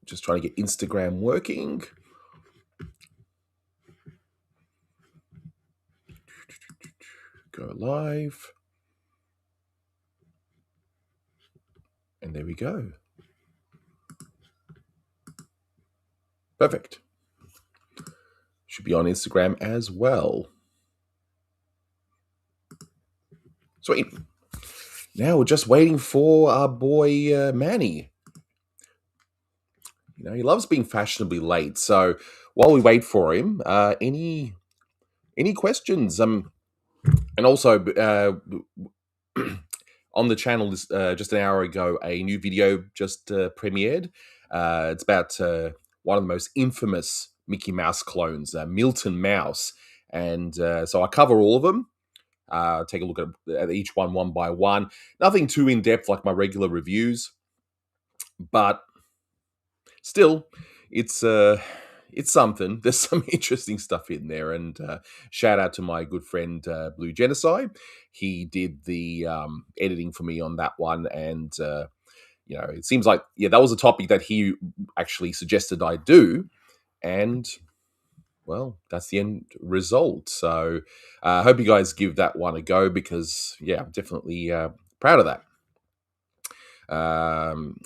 Just trying to get Instagram working. Go live. And there we go. Perfect. Should be on Instagram as well. Sweet. Now we're just waiting for our boy Manny. He loves being fashionably late. So while we wait for him, any questions? And also on the channel just an hour ago, a new video just premiered. It's about one of the most infamous Mickey Mouse clones, Milton Mouse, and so I cover all of them. Take a look at each one by one. Nothing too in depth like my regular reviews, but still, it's something. There's some interesting stuff in there, and shout out to my good friend Blue Genocide. He did the editing for me on that one, and it seems like that was a topic that he actually suggested I do, and well, that's the end result. So I hope you guys give that one a go because I'm definitely proud of that.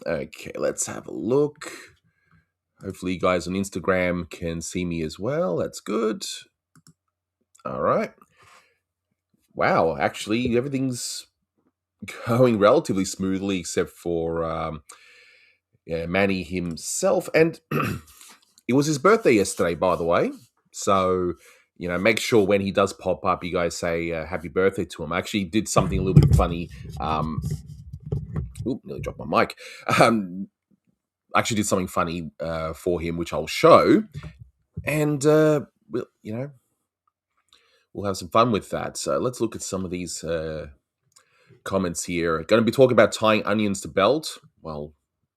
Okay, let's have a look. Hopefully you guys on Instagram can see me as well. That's good. All right. Wow, actually everything's going relatively smoothly except for Manny himself. And it was his birthday yesterday, by the way. So, make sure when he does pop up, you guys say happy birthday to him. I actually did something a little bit funny. Nearly dropped my mic. I actually did something funny for him, which I'll show. And, we'll have some fun with that. So let's look at some of these comments here. Going to be talking about tying onions to belt. Well,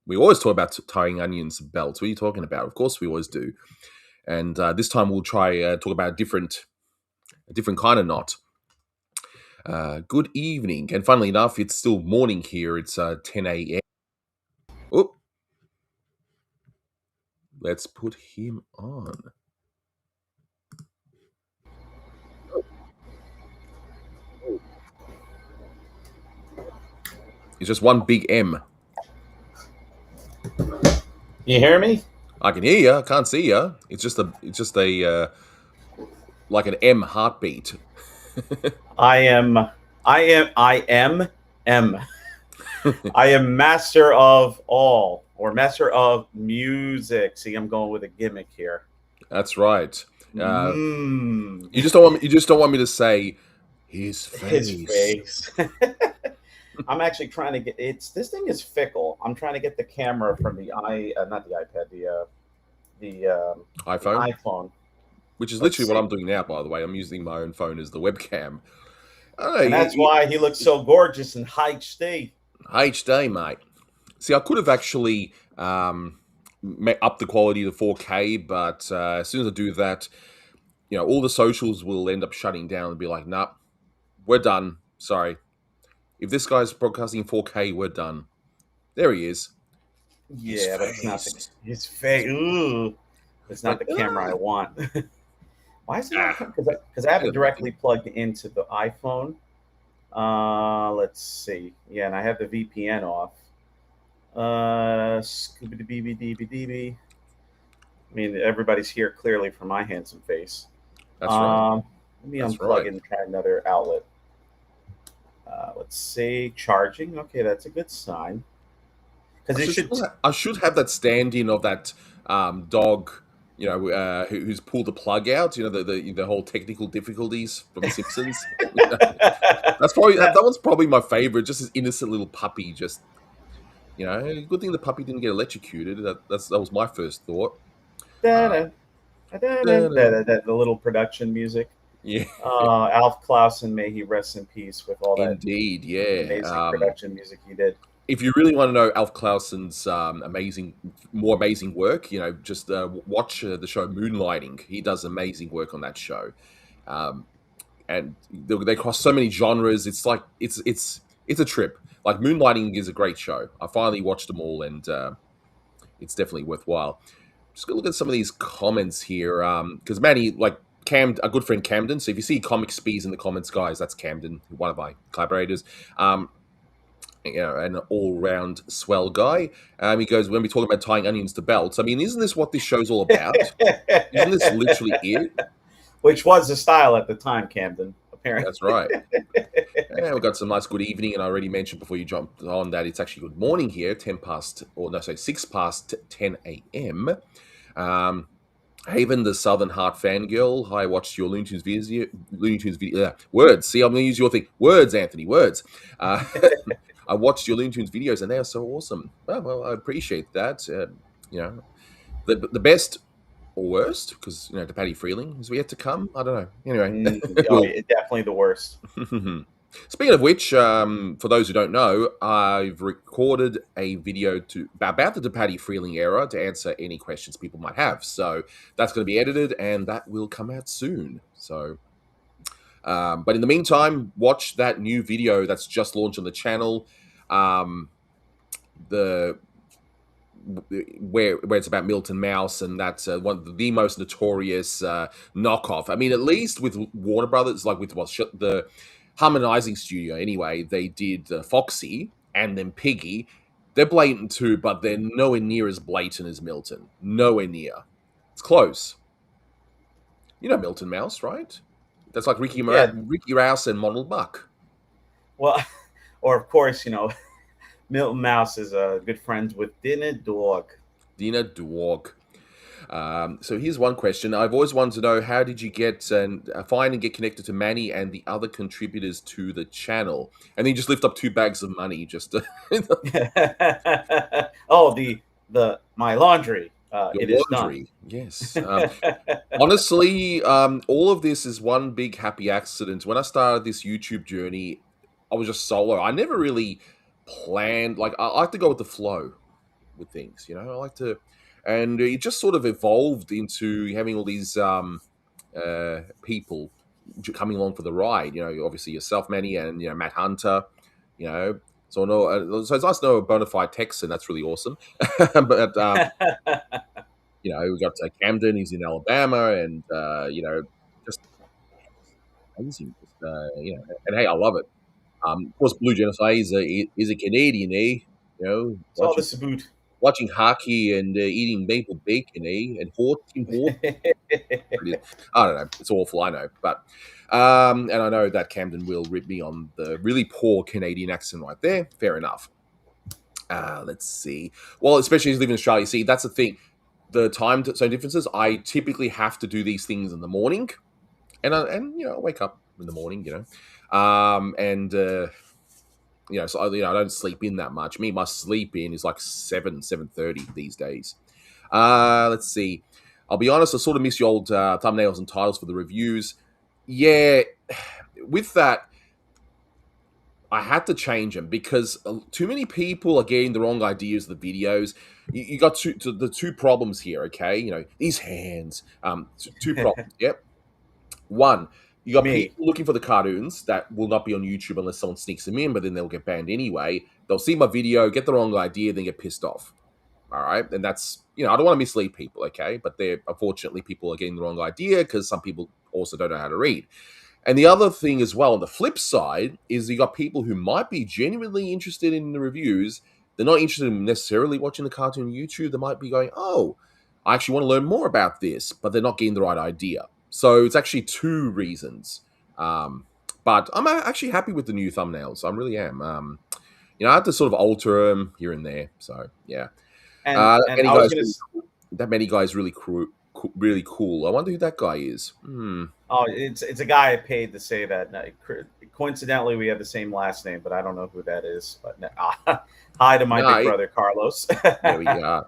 we always talk about tying onions to belts. What are you talking about? Of course we always do. And this time we'll try talk about a different kind of knot. Good evening. And funnily enough, it's still morning here. It's 10 a.m. Oh, let's put him on. It's just one big M. You hear me? I can hear you. I can't see you. It's just a like an M heartbeat. I am master of all, or master of music. See, I'm going with a gimmick here. That's right. You just don't want me to say his face. His face. I'm actually trying to get this thing is fickle. I'm trying to get the camera from the not the iPad, the iPhone. Which is literally what I'm doing now, by the way. I'm using my own phone as the webcam. And that's why he looks so gorgeous in HD. HD, mate. See, I could have actually up the quality to 4K, but as soon as I do that, all the socials will end up shutting down and be like, nah, we're done. Sorry. If this guy's broadcasting 4K, we're done. There he is. Yeah, but it's not his face. Ooh, it's not the camera I want. Why is it not? Because I have it directly plugged into the iPhone. Let's see. Yeah, and I have the VPN off. Scooby-Dee-Dee-Dee-Dee. I mean, everybody's here clearly for my handsome face. That's right. Let me unplug and try another outlet. Let's see. Charging. Okay, that's a good sign. Because I should have that stand-in of that dog, who's pulled the plug out. The whole technical difficulties from The Simpsons. That's probably that one's probably my favorite. Just this innocent little puppy. Just good thing the puppy didn't get electrocuted. That was my first thought. The little production music. Yeah. Alf Clausen, may he rest in peace with all that. Indeed, yeah. Amazing production music he did. If you really want to know Alf Clausen's more amazing work, just watch the show Moonlighting. He does amazing work on that show, and they cross so many genres. It's like it's a trip. Like Moonlighting is a great show. I finally watched them all, and it's definitely worthwhile. Just gonna look at some of these comments here, because Manny, like a good friend Camden. So if you see Comic Spees in the comments, guys, that's Camden, one of my collaborators. Um, an all-round swell guy. He goes, when we talk about tying onions to belts, I mean, isn't this what this show's all about? Isn't this literally it? Which was the style at the time, Camden, That's apparently. right. And we've got some nice good evening, and I already mentioned before you jumped on that it's actually good morning here, 10 past, or no, sorry, 6 past 10 a.m. Um, Haven, the Southern Heart fangirl. I watched your Looney Tunes video. Words. See, I'm going to use your thing. Words, Anthony. Words. Uh, I watched your Looney Tunes videos, and they are so awesome. Well, I appreciate that. The best or worst, because the Patty Freeling is yet to come. I don't know. Anyway, Oh, we'll. yeah, definitely the worst. Speaking of which, for those who don't know, I've recorded a video about the DePatty Freeling era to answer any questions people might have. So that's going to be edited, and that will come out soon. So, but in the meantime, watch that new video that's just launched on the channel. The where it's about Milton Mouse, and that's one of the most notorious knockoff. I mean, at least with Warner Brothers, like with the harmonizing studio, anyway, they did Foxy and then Piggy. They're blatant too, but they're nowhere near as blatant as Milton. Nowhere near. It's close. You know Milton Mouse, right? That's like Ricky Yeah. Rouse and Monald Buck. Well, or of course, Milton Mouse is good friends with Dinner Dog. Dinner Dog. So here's one question. I've always wanted to know, how did you get and find and get connected to Manny and the other contributors to the channel? And then you just lift up 2 bags of money just to Oh, my laundry. It your is done. laundry. Yes. Honestly, all of this is one big happy accident. When I started this YouTube journey, I was just solo. I never really planned. Like, I like to go with the flow with things. I like to, and it just sort of evolved into having all these people coming along for the ride. Obviously yourself, Manny, and Matt Hunter. So so it's nice to know a bona fide Texan. That's really awesome. But we got Camden. He's in Alabama, and just amazing. Just, and hey, I love it. Of course, Blue Genocide is a Canadian, eh? It's all this about. Watching hockey and eating maple bacon, eh? And Tim Hortons. I don't know. It's awful, I know. But and I know that Camden will rip me on the really poor Canadian accent right there. Fair enough. Let's see. Well, especially as you live in Australia, see, that's the thing. The time zone differences. I typically have to do these things in the morning, and I wake up in the morning, so I don't sleep in that much. My sleep in is like 7:30 these days. Let's see. I'll be honest, I sort of miss your old thumbnails and titles for the reviews. Yeah, with that, I had to change them because too many people are getting the wrong ideas of the videos. You got the 2 problems here, okay? These hands. 2 problems. Yep. One, you got people looking for the cartoons that will not be on YouTube unless someone sneaks them in, but then they'll get banned anyway. They'll see my video, get the wrong idea, then get pissed off. All right, and that's I don't want to mislead people, okay? But unfortunately people are getting the wrong idea because some people also don't know how to read. And the other thing as well, on the flip side, is you got people who might be genuinely interested in the reviews. They're not interested in necessarily watching the cartoon on YouTube. They might be going, oh, I actually want to learn more about this, but they're not getting the right idea. So it's actually 2 reasons. But I'm actually happy with the new thumbnails. I really am. I have to sort of alter them here and there. So, yeah. And that Manny guy is really really cool. I wonder who that guy is. Oh, it's a guy I paid to say that. Coincidentally, we have the same last name, but I don't know who that is. But hi to my big brother Carlos. There we go.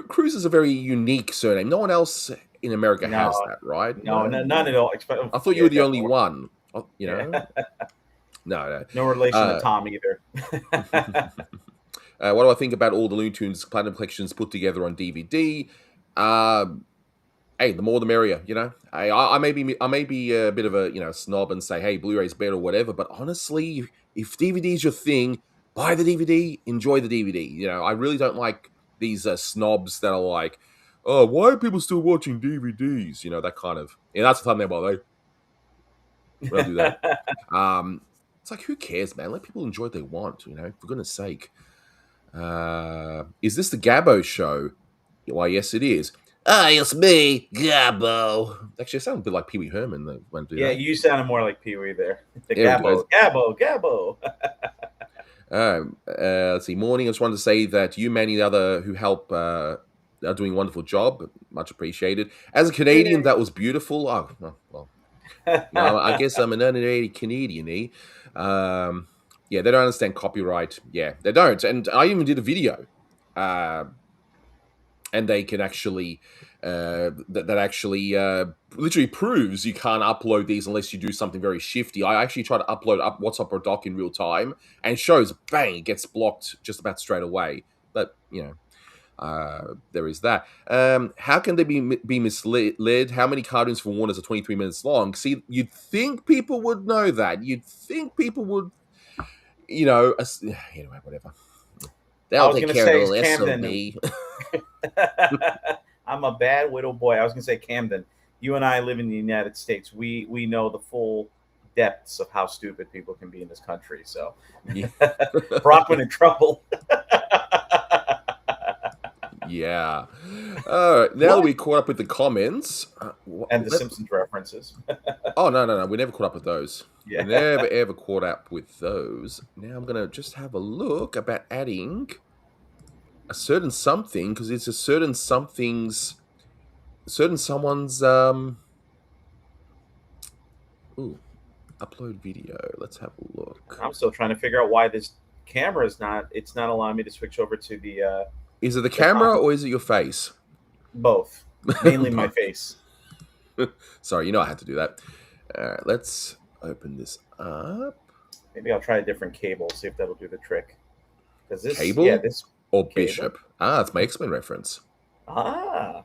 Cruz is a very unique surname. No one else in America has that, right? No, none at all. I thought you were the only one. No. No relation to Tom either. What do I think about all the Looney Tunes Platinum collections put together on DVD? Hey, the more the merrier. I may be a bit of a snob and say, hey, Blu-ray's better or whatever. But honestly, if DVD is your thing, buy the DVD, enjoy the DVD. I really don't like these snobs that are like, oh, why are people still watching DVDs? You know, that kind of. Yeah, that's the time they're like, we don't do that. It's like, who cares, man? Let people enjoy what they want, you know, for goodness sake. Is this the Gabbo show? Why, yes, it is. Ah, it's me, Gabbo. Actually, it sounds a bit like Pee Wee Herman when do Yeah, that. you sounded more like Pee Wee there. The There we Gabbos. go. Gabbo, Gabbo. Let's see. Morning. I just wanted to say that you, Manny, the other who help, are doing a wonderful job. Much appreciated. As a Canadian, that was beautiful. Oh, well, you know, I guess I'm an honorary Canadian, eh? Yeah, they don't understand copyright. Yeah, they don't. And I even did a video, and they can actually that actually literally proves you can't upload these unless you do something very shifty. I actually try to upload up WhatsApp or doc in real time, and it shows bang, it gets blocked just about straight away. But you know. There is that. How can they be misled? How many cartoons for Warner's are 23 minutes long? See, you'd think people would know that. You'd think people would, you know, anyway, whatever. I They'll was take gonna care of say the it's rest of Camden. me. I'm a bad widow boy. I was gonna say Camden. You and I live in the United States. We know the full depths of how stupid people can be in this country. So Yeah. Brockman in trouble. Yeah. All right. Now that What? we caught up with the comments, And the Simpsons references. oh no, we never caught up with those. We Yeah. never ever caught up with those. Now I'm gonna just have a look about adding a certain something because it's a certain someone's ooh, upload video. Let's have a look. I'm still trying to figure out why this camera is not. It's not allowing me to switch over to Is it the the camera or is it your face? both. Mainly my face. Sorry, you know I had to do that. All right, let's open this up. Maybe I'll try a different cable. See if that'll do the trick. Because Cable this or cable. Bishop? Ah, it's my X-Men reference. Ah.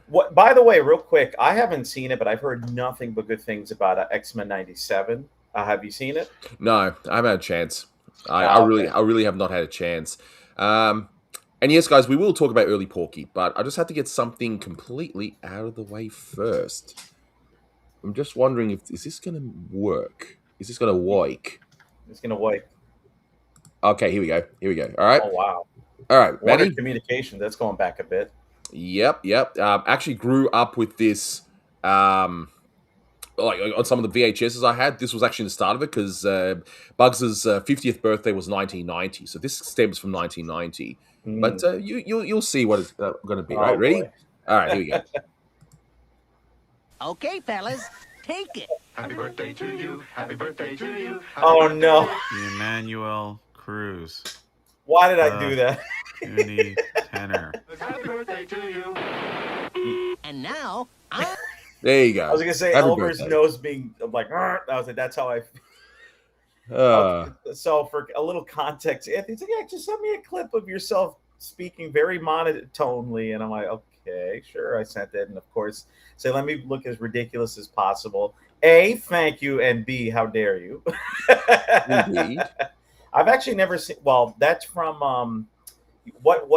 What? By the way, real quick, I haven't seen it, but I've heard nothing but good things about X-Men '97. Have you seen it? No, I haven't had a chance. Okay. I really have not had a chance. And yes, guys, we will talk about early Porky, but I just had to get something completely out of the way first. I'm just wondering if is this going to work? Is this going to work? It's gonna wipe. Okay, here we go. Here we go. All right. Oh wow. All right, Warner Manny. Communications. That's going back a bit. Yep. Actually grew up with this. Like on some of the VHSs I had, this was actually the start of it because Bugs's 50th birthday was 1990, so this stems from 1990. But Mm. you'll see what it's going to be. Right, Oh ready? boy. All right, here we go. Okay, fellas, take it. Happy birthday to you. Happy birthday to you. Oh no. The Emmanuel Cruz. Why did I do that? Uni tenor. Happy birthday to you. And now, I'm... There you go. I was gonna say Happy Elmer's birthday. nose being like. I was like, that's how I. Uh, So for a little context, Anthony's like, yeah, just send me a clip of yourself speaking very monotonely, and I'm like, okay, sure. I sent it, and of course, say, let me look as ridiculous as possible. A, thank you, and B, how dare you? Indeed. I've actually never seen. Well, that's from what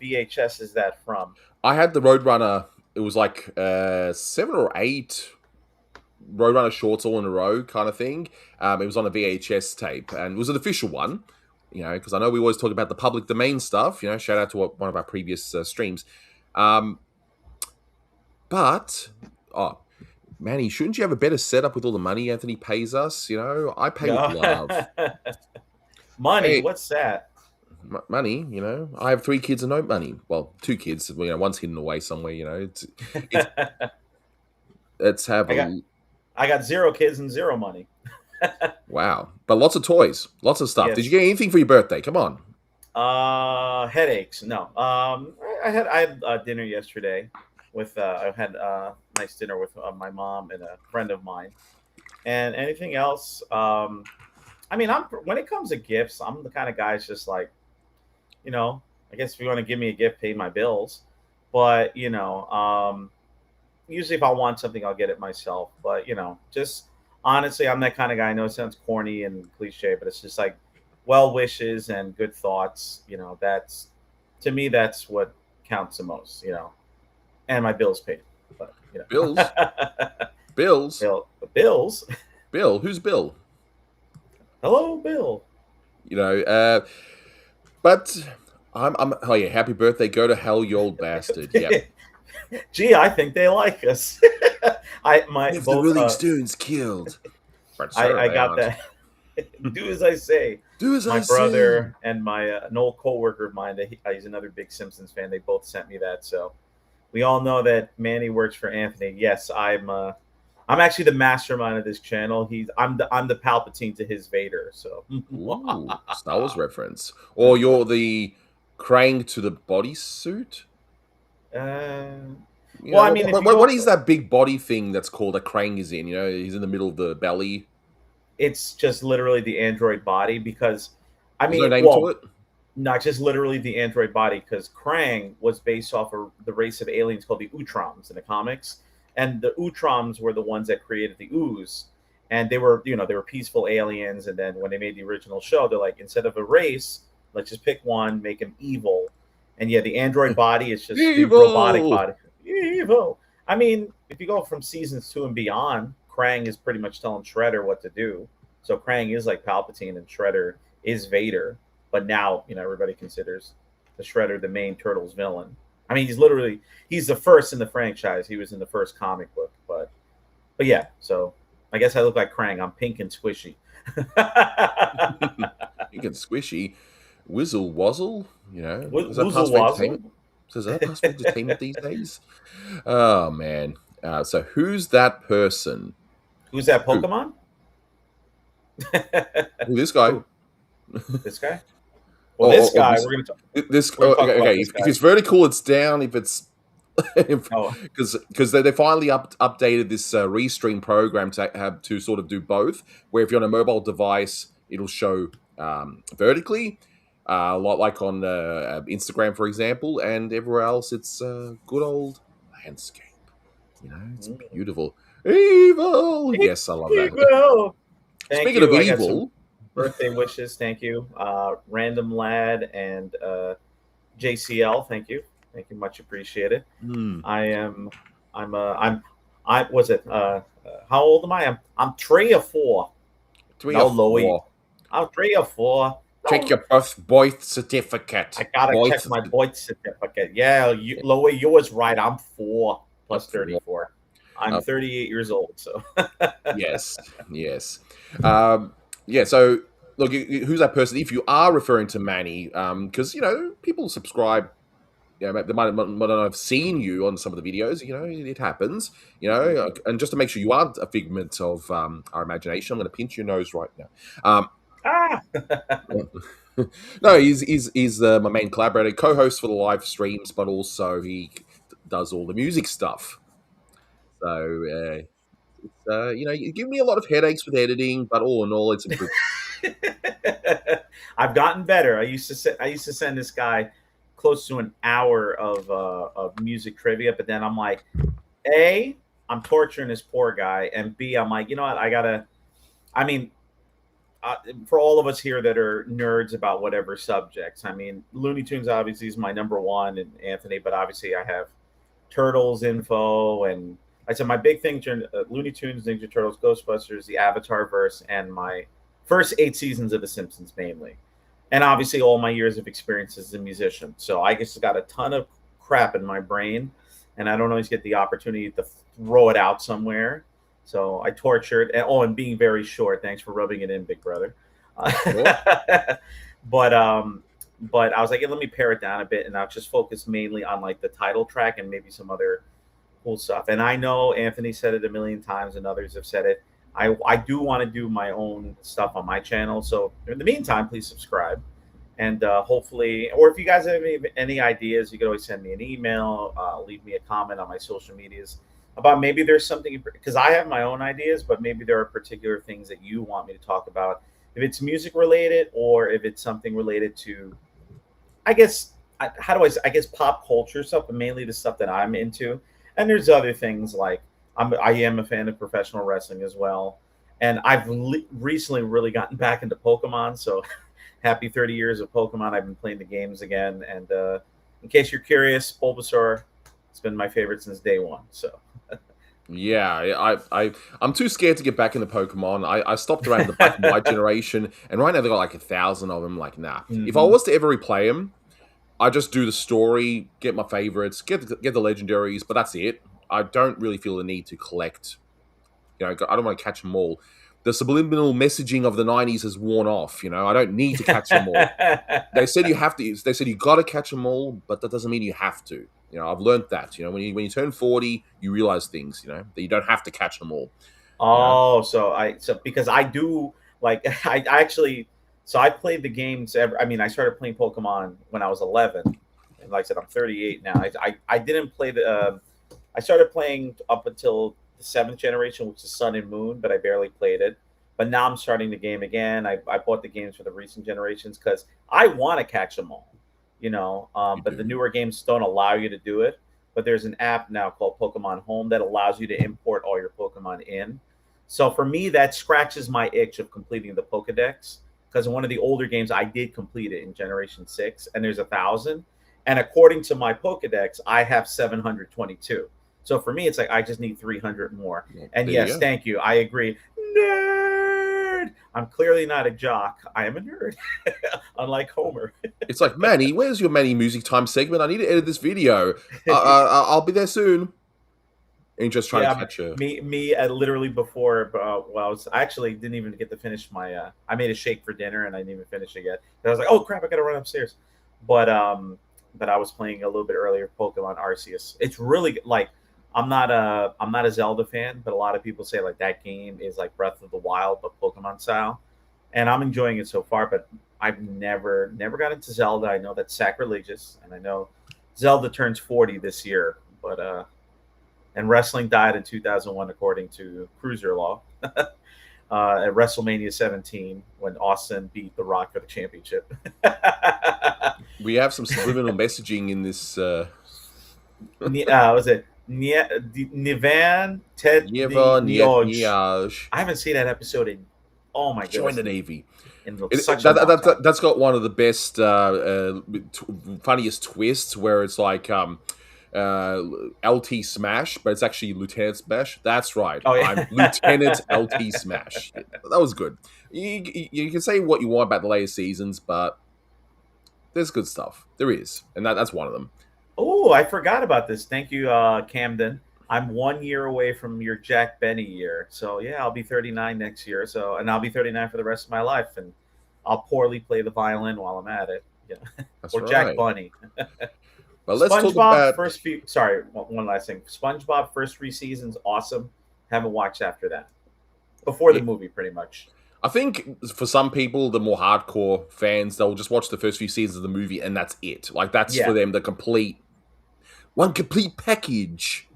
VHS is that from? I had the Roadrunner. It was like 7 or 8 Roadrunner shorts all in a row kind of thing. It was on a VHS tape, and it was an official one. You know, because I know we always talk about the public domain stuff. You know, shout out to one of our previous streams. But Manny, shouldn't you have a better setup with all the money Anthony pays us? You know, I pay with love. Money, Hey. what's that? Money, you know, I have 3 kids and no money. Well, 2 kids, you know, one's hidden away somewhere. You know, let's have I got 0 kids and 0 money. wow, but lots of toys, lots of stuff. Yes. Did you get anything for your birthday? Come on. Headaches. No. I had dinner yesterday with I had a nice dinner with my mom and a friend of mine. And anything else? I mean, when it comes to gifts, I'm the kind of guy that's just like, you know, I guess if you want to give me a gift, pay my bills. But you know, usually if I want something, I'll get it myself. But you know, just honestly, I'm that kind of guy. I know it sounds corny and cliche, but it's just like well wishes and good thoughts, that's, to me, that's what counts the most, and my bills paid. But Bills, Bills, bills. Bill. Who's Bill? Hello, Bill. You know, uh, but I'm. Oh yeah, happy birthday. Go to hell, you old bastard. Yep. Gee, I think they like us. I my If the both Rolling Stones killed, but sir, I they got aren't. that. Do as I say. Do as My I say. brother and my an old coworker of mine, that he's another big Simpsons fan. They both sent me that. So we all know that Manny works for Anthony. Yes, I'm actually the mastermind of this channel. I'm the Palpatine to his Vader. So Ooh, Star Wars reference. Or you're the Krang to the bodysuit. uh, You well, know, I mean, if you what go, is that big body thing that's called a Krang is in? You know, he's in the middle of the belly. it's just literally the android body, because I There's no mean, name to well, it. not just literally the android body, because Krang was based off of the race of aliens called the Utroms in the comics, and the Utroms were the ones that created the ooze, and they were peaceful aliens. And then when they made the original show, they're like, instead of a race, let's just pick one, make him evil. And yeah, the android body is just the robotic Evil. body. Evil. I mean, if you go from seasons 2 and beyond, Krang is pretty much telling Shredder what to do. So Krang is like Palpatine, and Shredder is Vader. But now, everybody considers the Shredder the main Turtles villain. I mean, he's the first in the franchise. He was in the first comic book, but yeah. So I guess I look like Krang. I'm pink and squishy. You can squishy. Whizzle Wazzle. You know, is that Woozle past for wazzle. entertainment? So is that past for entertainment these days? Oh man. So who's that person? Who's that Who? Pokemon? Who? This guy? Who? This guy? Well, Or, this or guy, this? This? we're gonna talk Okay, about okay. this If guy. it's vertical, it's down. If it's Oh, because they finally updated this restream program to have to sort of do both. Where if you're on a mobile device, it'll show vertically, like on Instagram, for example, and everywhere else, it's good old landscape. You know, it's beautiful. Evil. Yes, I love that. evil. Thank Speaking of you. I got some evil, birthday wishes. Thank you, Random Lad and JCL. Thank you, much appreciated. hmm, I am, I was it. How old am I? I'm 3 or 4. 3 or 4. I'm 3 or 4. Check No, your birth certificate. I gotta check my birth certificate. Yeah, Loey, you was right. I'm 4 plus 34. I'm Uh, 38 years old. So yes, yes, yeah. So look, who's that person? If you are referring to Manny, because people subscribe. They might not have seen you on some of the videos. It happens. And just to make sure you aren't a figment of our imagination, I'm going to pinch your nose right now. ah, No, he's my main collaborator, co-host for the live streams, but also he does all the music stuff. So you give me a lot of headaches with editing, but all in all, it's a good. I've gotten better. I used to send this guy close to an hour of music trivia, but then I'm like, A, I'm torturing this poor guy, and B, I'm like, you know what? I gotta. I mean, for all of us here that are nerds about whatever subjects, I mean, Looney Tunes obviously is my number one, and Anthony, but obviously I have Turtles info, and I said my big things are Looney Tunes, Ninja Turtles, Ghostbusters, the Avatar verse, and my first 8 seasons of The Simpsons mainly, and obviously all my years of experience as a musician. So I just got a ton of crap in my brain, and I don't always get the opportunity to throw it out somewhere. So I tortured, and being very short. Thanks for rubbing it in, big brother. Sure. but but I was like, let me pare it down a bit, and I'll just focus mainly on like the title track and maybe some other cool stuff. And I know Anthony said it a million times, and others have said it. I do want to do my own stuff on my channel. So in the meantime, please subscribe, and hopefully, or if you guys have any ideas, you can always send me an email, leave me a comment on my social medias about maybe there's something, because I have my own ideas, but maybe there are particular things that you want me to talk about. If it's music related, or if it's something related to, I guess, I guess pop culture stuff, but mainly the stuff that I'm into. And there's other things like I am a fan of professional wrestling as well, and I've recently really gotten back into Pokemon. So happy 30 years of Pokemon. I've been playing the games again, and in case you're curious, Bulbasaur has been my favorite since day one. So Yeah, I'm too scared to get back into Pokemon. I stopped around the Black and White generation, and right now they got like 1,000 of them. Like, nah. If I Mhm. was to ever replay them, I just do the story, get my favorites, get the legendaries, but that's it. I don't really feel the need to collect. I don't want to catch them all. The subliminal messaging of the '90s has worn off. I don't need to catch them all. They said you have to. They said you got to catch them all, but that doesn't mean you have to. I've learned that. When you turn 40, you realize things. That you don't have to catch them all. Oh, so because I do like I actually so I played the games. I mean, I started playing Pokemon when I was 11, and like I said, I'm 38 now. I didn't play I started playing up until the seventh generation, which is Sun and Moon, but I barely played it. But now I'm starting the game again. I bought the games for the recent generations because I want to catch them all, You but the do. newer games don't allow you to do it. But there's an app now called Pokemon Home that allows you to import all your Pokemon in. So for me, that scratches my itch of completing the Pokedex because in one of the older games, I did complete it in Generation 6, and there's 1,000. And according to my Pokedex, I have 722. So for me, it's like I just need 300 more. Well, And there you yes, go. thank you. I agree. Nerd. I'm clearly not a jock. I am a nerd, unlike Homer. It's like, Manny, where's your Manny music time segment? I need to edit this video. I'll be there soon. And just trying to Yeah, catch a. me. Literally before, well, I actually didn't even get to finish my. I made a shake for dinner and I didn't even finish it yet. I was like, oh crap, I gotta run upstairs. But I was playing a little bit earlier Pokemon Arceus. It's really like I'm not a Zelda fan, but a lot of people say like that game is like Breath of the Wild but Pokemon style, and I'm enjoying it so far. But I've never got into Zelda. I know that's sacrilegious, and I know Zelda turns 40 this year, but and wrestling died in 2001 according to Cruiser Law. At WrestleMania 17 when Austin beat The Rock for the championship. We have some subliminal messaging in this. Was it Nivan Ted Nieva, Nioj? Niaj. I haven't seen that episode in my Join goodness the Navy. in such a That, long that, time. that, that's got one of the best, funniest twists where it's like LT Smash, but it's actually Lieutenant Smash. That's right. Oh I'm Lieutenant yeah. LT Smash. That was good. You can say what you want about the later seasons, but there's good stuff. There is. And that's one of them. Oh, I forgot about this. Thank you, Camden. I'm 1 year away from your Jack Benny year. So yeah, I'll be 39 next year. So and I'll be 39 for the rest of my life. And I'll poorly play the violin while I'm at it. Yeah. That's Or Jack right. Bunny. But let's talk SpongeBob about. first few. Sorry, one last thing. SpongeBob first 3 seasons, awesome. Haven't watched after that. Before the movie, pretty much. I think for some people, the more hardcore fans, they'll just watch the first few seasons of the movie and that's it. Like, that's for Yeah. them the one complete package.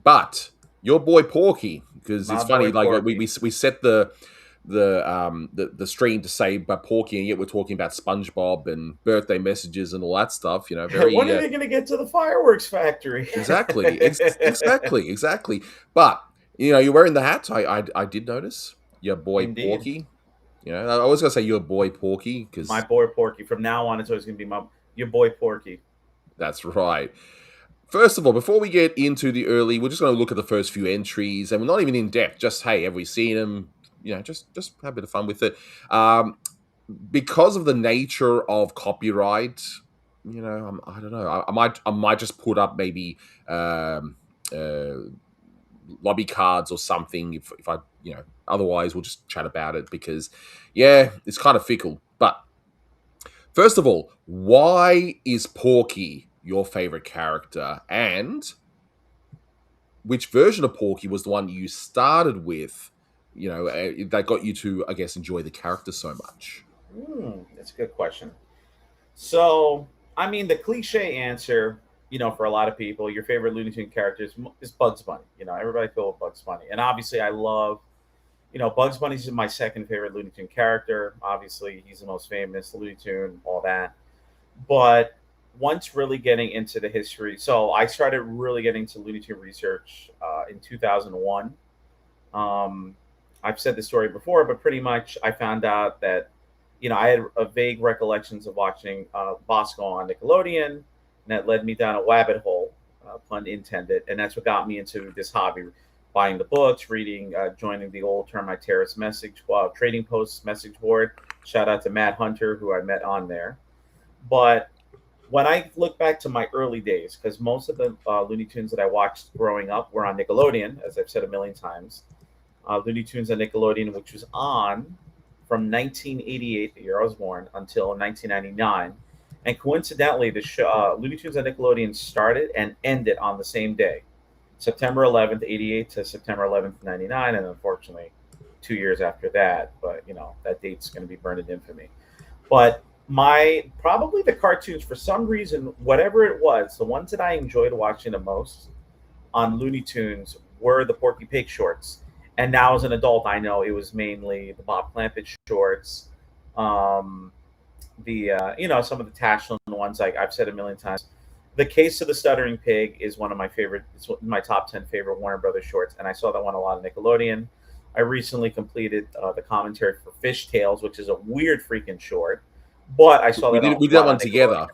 But your boy Porky, because My it's funny, boy like Porky. we set the stream to say about Porky, and yet we're talking about SpongeBob and birthday messages and all that stuff. Very When are they going to get to the fireworks factory? exactly, exactly. But you're wearing the hat. I did notice your boy Indeed. Porky. I was gonna say your boy Porky My because boy Porky. From now on, it's always going to be your boy Porky. that's right. First of all, before we get into the early, we're just going to look at the first few entries, and we're not even in depth. Just hey, have we seen them? Just have a bit of fun with it. Because of the nature of copyright, I don't know. I might just put up maybe lobby cards or something if I otherwise we'll just chat about it because it's kind of fickle. But first of all, why is Porky your favorite character, and which version of Porky was the one you started with, that got you to, I guess, enjoy the character so much? That's a good question. So, I mean, the cliche answer, for a lot of people, your favorite Looney Tune character is Bugs Bunny. Everybody feel Bugs Bunny, and obviously, I love. Bugs Bunny's my second favorite Looney Tune character. Obviously, he's the most famous Looney Tune, all that. But once really getting into the history, so I started really getting to Looney Tune research in 2001. Um, I've said this story before, but pretty much I found out that, I had a vague recollections of watching Bosco on Nickelodeon, and that led me down a rabbit hole, pun intended, and that's what got me into this hobby, buying the books, reading, joining the old Termite Terrace trading posts message board. Shout out to Matt Hunter, who I met on there. But when I look back to my early days, because most of the Looney Tunes that I watched growing up were on Nickelodeon, as I've said a million times. Looney Tunes on Nickelodeon, which was on from 1988, the year I was born, until 1999. And coincidentally, the show, Looney Tunes on Nickelodeon started and ended on the same day, September 11th, 88 to September 11th, 99. And unfortunately, 2 years after that. But, that date's going to be burned in infamy. But probably the cartoons, for some reason, whatever it was, the ones that I enjoyed watching the most on Looney Tunes were the Porky Pig shorts. And now as an adult, I know it was mainly the Bob Clampett shorts, some of the Tashlin ones. Like I've said a million times, the Case of the Stuttering Pig is one of my favorite. It's my top 10 favorite Warner Brothers shorts, and I saw that one a lot on Nickelodeon. I recently completed the commentary for Fish Tales, which is a weird freaking short, but I saw that We did that one together.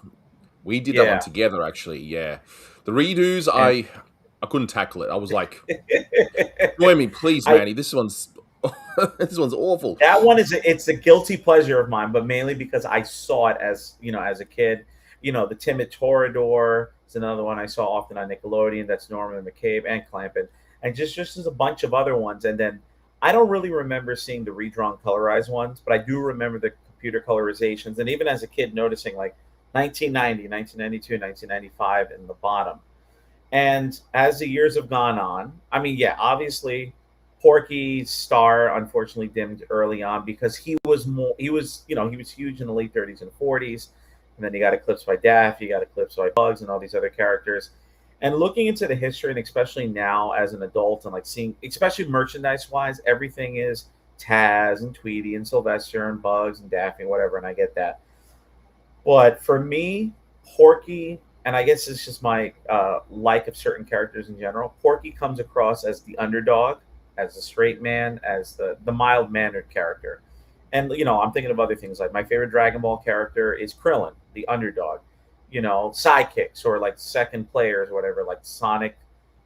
We did that one Yeah. together, actually. Yeah, the redos, I couldn't tackle it. I was like, join me, please, Manny. This one's this one's awful. That one it's a guilty pleasure of mine, but mainly because I saw it as as a kid. The Timid Torador is another one I saw often on Nickelodeon. That's Norman McCabe and Clampett, and just as a bunch of other ones. And then I don't really remember seeing the redrawn colorized ones, but I do remember the computer colorizations. And even as a kid, noticing like 1990, 1992, 1995 in the bottom. And as the years have gone on, I mean, yeah, obviously Porky's star unfortunately dimmed early on because he was huge in the late 30s and 40s. And then he got eclipsed by Daffy, he got eclipsed by Bugs and all these other characters. And looking into the history, and especially now as an adult, and like seeing, especially merchandise wise, everything is Taz and Tweety and Sylvester and Bugs and Daffy and whatever. And I get that. But for me, Porky, and I guess it's just my like of certain characters in general, Porky comes across as the underdog, as the straight man, as the mild mannered character. And I'm thinking of other things, like my favorite Dragon Ball character is Krillin, the underdog. Sidekicks or like second players or whatever, like Sonic.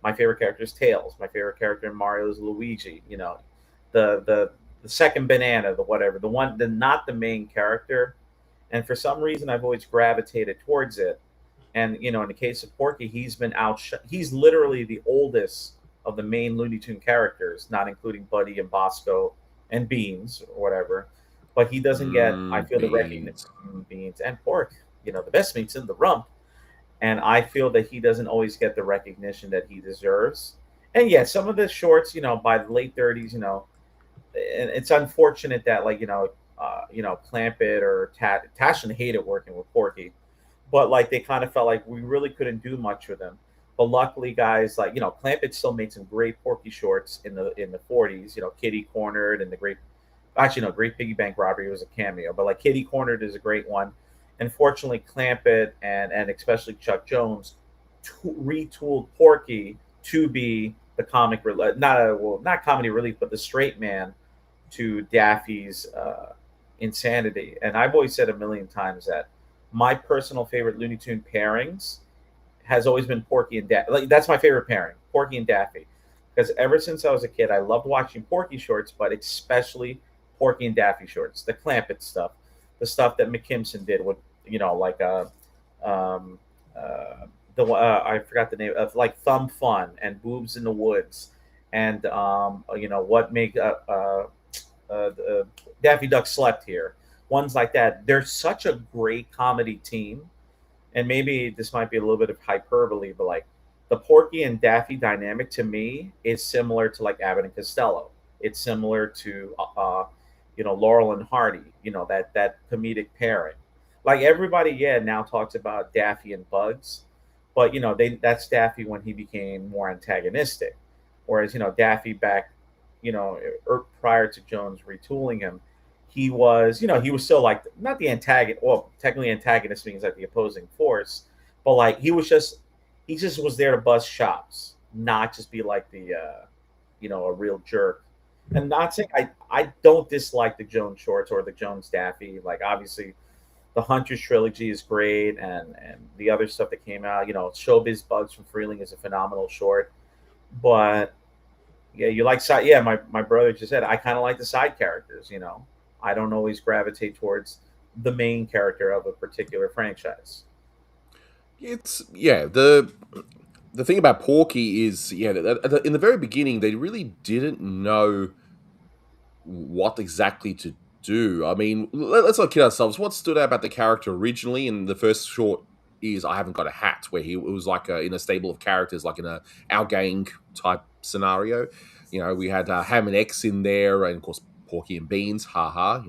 My favorite character is Tails. My favorite character in Mario is Luigi. The second banana, the whatever, not the main character. And for some reason, I've always gravitated towards it. And in the case of Porky, he's been he's literally the oldest of the main Looney Tune characters, not including Buddy and Bosco and Beans or whatever. But he doesn't get, I feel, the recognition. Beans and Pork, the best meat's in the rump. And I feel that he doesn't always get the recognition that he deserves. And yeah, some of the shorts, by the late 30s, it's unfortunate that Clampett or Tashin hated working with Porky, but like they kind of felt like we really couldn't do much with him. But luckily, guys like Clampett still made some great Porky shorts in the 40s. Kitty Cornered and the Great, actually no, Great Piggy Bank Robbery was a cameo, but like Kitty Cornered is a great one. Unfortunately, Clampett and especially Chuck Jones retooled Porky to be the not comedy relief, but the straight man to Daffy's insanity. And I've always said a million times that my personal favorite Looney Tune pairings has always been Porky and Daffy. Like, that's my favorite pairing, Porky and Daffy. Because ever since I was a kid, I loved watching Porky shorts, but especially Porky and Daffy shorts, the Clampett stuff, the stuff that McKimson did with, I forgot the name of, like, Thumb Fun and Boobs in the Woods, and what make Daffy Duck Slept Here, ones like that. They're such a great comedy team, and maybe this might be a little bit of hyperbole, but like the Porky and Daffy dynamic to me is similar to like Abbott and Costello. It's similar to Laurel and Hardy. That comedic pairing. Like everybody, now talks about Daffy and Bugs, but that's Daffy when he became more antagonistic, whereas Daffy back, prior to Jones retooling him, he was still like not the antagonist. Well, technically, antagonist means like the opposing force, but like he just was there to bust chops, not just be like the a real jerk. And not saying I don't dislike the Jones shorts or the Jones Daffy. Like obviously the Hunters trilogy is great, and the other stuff that came out. Showbiz Bugs from Freeling is a phenomenal short. But yeah, you like side. Yeah, my brother just said I kind of like the side characters. I don't always gravitate towards the main character of a particular franchise. It's yeah. The thing about Porky is in the very beginning they really didn't know what exactly to do. I mean, let's not kid ourselves. What stood out about the character originally in the first short is I haven't got a hat, where it was like in a stable of characters, like in a Our Gang type scenario. We had Ham and X in there, and of course Porky and Beans. Haha.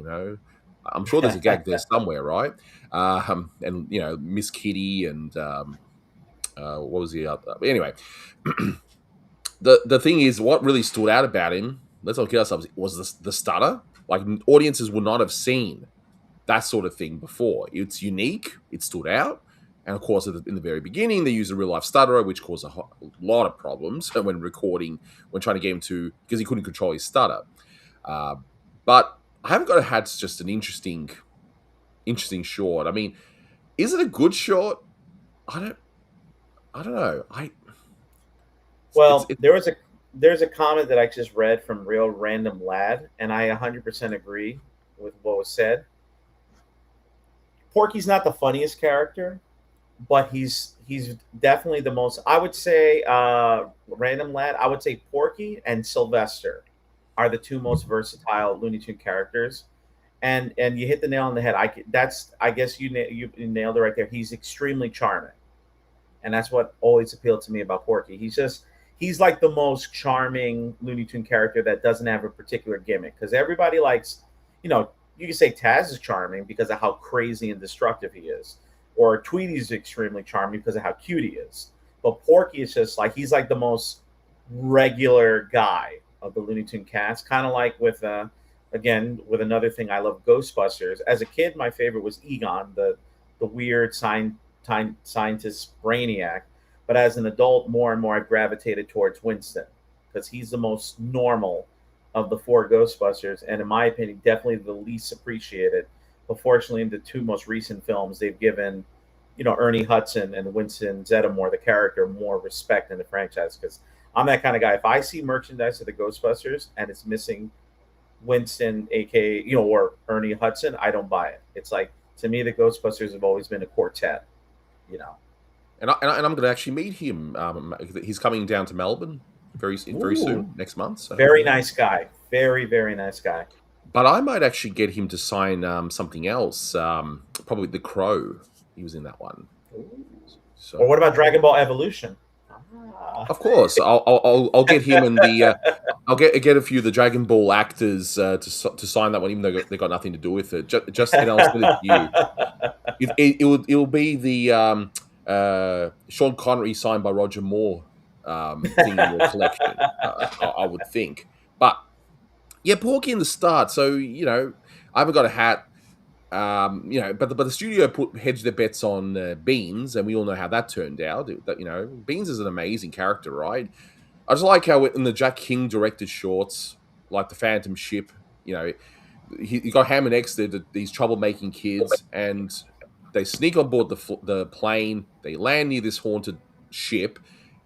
I'm sure there's a gag there somewhere, right? And Miss Kitty and what was the other? Anyway, the thing is, what really stood out about him, let's not kid ourselves, was the stutter. Like audiences would not have seen that sort of thing before. It's unique. It stood out. And of course, in the very beginning, they used a real life stutterer, which caused a lot of problems when recording, when trying to get him to, because he couldn't control his stutter. Uh, but I haven't got a hat's just an interesting short. I mean, is it a good short? I don't. I don't know. It's Well, there's a comment that I just read from Real Random Lad, and I 100% agree with what was said. Porky's not the funniest character, but he's definitely the most. I would say, Random Lad. I would say Porky and Sylvester are the two most versatile Looney Tune characters. And you hit the nail on the head. I guess you nailed it right there. He's extremely charming, and that's what always appealed to me about Porky. He's like the most charming Looney Tune character that doesn't have a particular gimmick, because everybody likes, you can say Taz is charming because of how crazy and destructive he is, or Tweety's extremely charming because of how cute he is. But Porky is just like he's like the most regular guy of the Looney Tune cast, kind of like with again with another thing I love, Ghostbusters. As a kid, my favorite was Egon, the weird scientist brainiac. But as an adult, more and more I've gravitated towards Winston because he's the most normal of the four Ghostbusters, and in my opinion, definitely the least appreciated. But fortunately, in the two most recent films, they've given Ernie Hudson and Winston Zeddemore, the character, more respect in the franchise. Because I'm that kind of guy. If I see merchandise of the Ghostbusters and it's missing Winston, aka or Ernie Hudson, I don't buy it. It's like, to me, the Ghostbusters have always been a quartet. You know. And I'm going to actually meet him. He's coming down to Melbourne very Ooh, soon, next month. So very yeah. nice guy. Very very nice guy. But I might actually get him to sign something else. Probably the Crow. He was in that one. Ooh. Or what So about Dragon Ball Evolution? Ah. of course, I'll get him and the I'll get a few of the Dragon Ball actors to sign that one, even though they got nothing to do with it. Just and I'll send it to you. It'll be the Sean Connery signed by Roger Moore thing in your collection. I would think, but yeah, Porky in the start. So I haven't got a hat. But the studio hedged their bets on Beans, and we all know how that turned out. Beans is an amazing character, right? I just like how in the Jack King directed shorts, like the Phantom Ship, you know, you got Ham and X, these troublemaking kids, and they sneak on board the plane. They land near this haunted ship,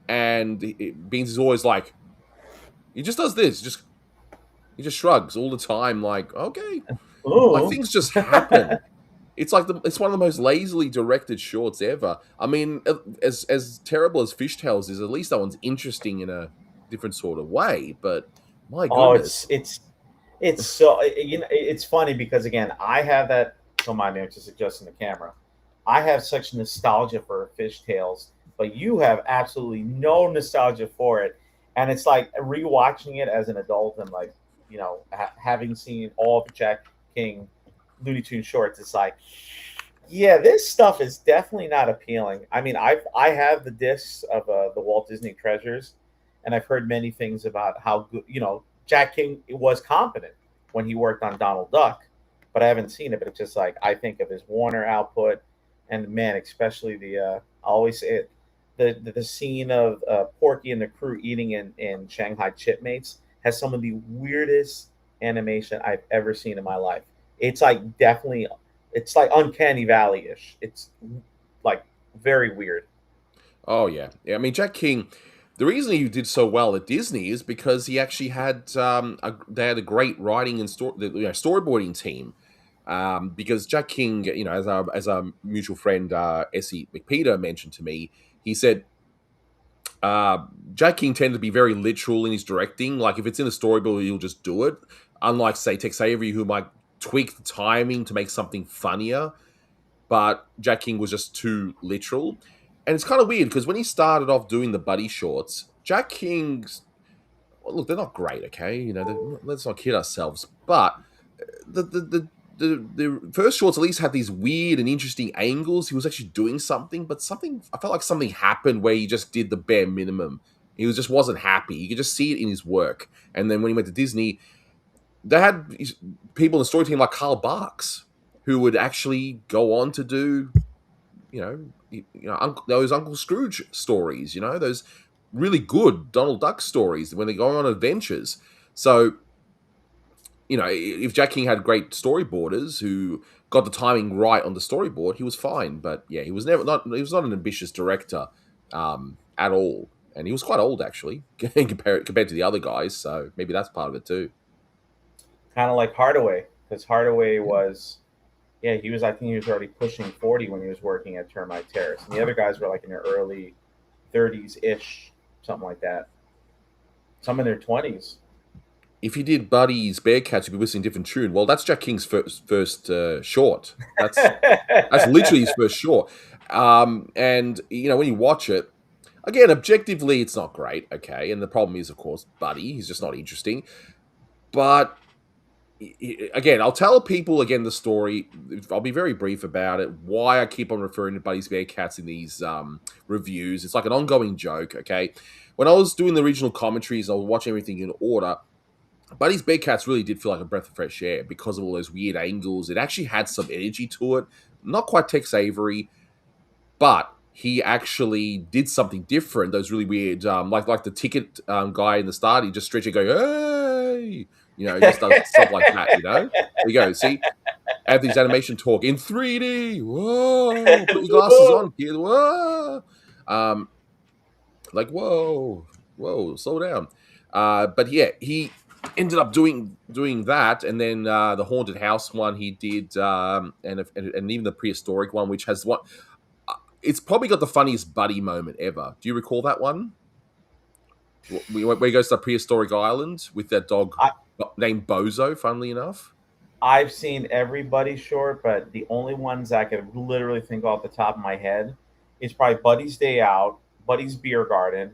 and Beans is always like, he just does this, he just shrugs all the time, like okay, like Ooh. things just happen. It's like it's one of the most lazily directed shorts ever. I mean, as terrible as Fishtails is, at least that one's interesting in a different sort of way. But my Oh, goodness, it's so it's funny because again, I have that. Don't mind me, I'm just adjusting the camera. I have such nostalgia for Fishtails, but you have absolutely no nostalgia for it, and it's like rewatching it as an adult and like having seen all the Jack King Looney Tune shorts. It's like, yeah, this stuff is definitely not appealing. I mean, I have the discs of the Walt Disney Treasures, and I've heard many things about how good Jack King was competent when he worked on Donald Duck, but I haven't seen it. But it's just like I think of his Warner output, and man, especially I always say it, the scene of Porky and the crew eating in Shanghai Chipmates. has some of the weirdest animation I've ever seen in my life. It's like definitely, it's like uncanny valley ish. It's like very weird. Oh yeah, yeah. I mean, Jack King. The reason he did so well at Disney is because he actually had they had a great writing and storyboarding team. Because Jack King, as our mutual friend Essie McPeter mentioned to me, he said uh, Jack King tended to be very literal in his directing. Like if it's in a storyboard, he'll just do it. Unlike say Tex Avery, who might tweak the timing to make something funnier, but Jack King was just too literal. And it's kind of weird because when he started off doing the buddy shorts, Jack King's well, look, they're not great, okay? Let's not kid ourselves. But the first shorts at least had these weird and interesting angles. He was actually doing something, but something I felt like something happened where he just did the bare minimum. He was just wasn't happy. You could just see it in his work. And then when he went to Disney, they had people in the story team like Carl Barks who would actually go on to do, those Uncle Scrooge stories. Those really good Donald Duck stories when they're going on adventures. So if Jack King had great storyboarders who got the timing right on the storyboard, he was fine. But yeah, he was not an ambitious director at all, and he was quite old actually compared to the other guys. So maybe that's part of it too. Kind of like Hardaway, because Hardaway was, yeah, he was. I think he was already pushing 40 when he was working at Termite Terrace, and the other guys were like in their early 30s ish, something like that. Some in their 20s. If he did Buddy's Bearcats, you'd be listening to a different tune. Well, that's Jack King's first short. That's literally his first short. And when you watch it, again, objectively, it's not great. Okay, and the problem is, of course, Buddy. He's just not interesting. But again, I'll tell people again the story. I'll be very brief about it. Why I keep on referring to Buddy's Bearcats in these reviews. It's like an ongoing joke. Okay, when I was doing the original commentaries, I was watching everything in order. Buddy's Bearcats really did feel like a breath of fresh air because of all those weird angles. It actually had some energy to it. Not quite Tex Avery, but he actually did something different. Those really weird, like the ticket guy in the start, he just stretch it, go, hey, he just does stuff like that. There you go. See, Anthony's animation talk in 3D. Whoa, put your glasses on, kid. Whoa, like whoa, slow down. But yeah, he ended up doing that, and then the haunted house one he did, and even the prehistoric one, which has what it's probably got the funniest Buddy moment ever. Do you recall that one? Where he goes to the prehistoric island with that dog named Bozo, funnily enough. I've seen everybody short, but the only ones I could literally think off the top of my head is probably Buddy's Day Out, Buddy's Beer Garden,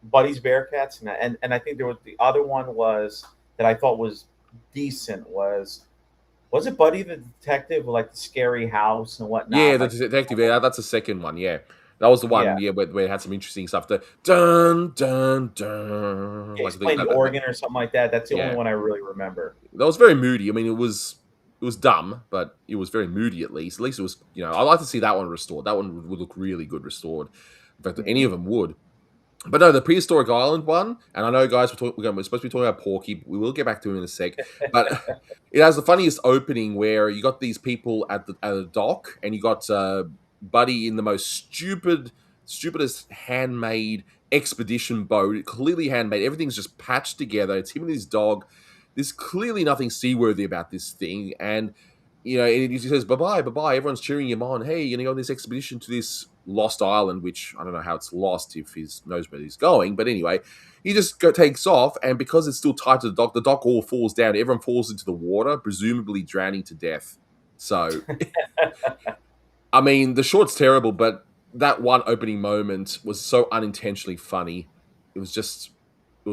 Buddy's Bearcats, and I think there was the other one was that I thought was decent was it Buddy the Detective with like the scary house and whatnot? Yeah, the detective. Yeah, that's the second one. Yeah, that was the one. Yeah, where it had some interesting stuff. The dun dun dun. Yeah, he's playing the organ or something like that. That's the only one I really remember. That was very moody. I mean, it was dumb, but it was very moody at least. At least it was. I'd like to see that one restored. That one would look really good restored. In fact, any of them would. But no, the prehistoric island one, and I know, guys, we're supposed to be talking about Porky. We will get back to him in a sec. But it has the funniest opening where you got these people at the dock, and you got Buddy in the most stupidest handmade expedition boat. Clearly handmade. Everything's just patched together. It's him and his dog. There's clearly nothing seaworthy about this thing, and and he says, bye-bye, bye-bye. Everyone's cheering him on. Hey, you're going to go on this expedition to this lost island, which I don't know how it's lost if he knows where he's going. But anyway, he just takes off, and because it's still tied to the dock all falls down. Everyone falls into the water, presumably drowning to death. So, I mean, the short's terrible, but that one opening moment was so unintentionally funny. It was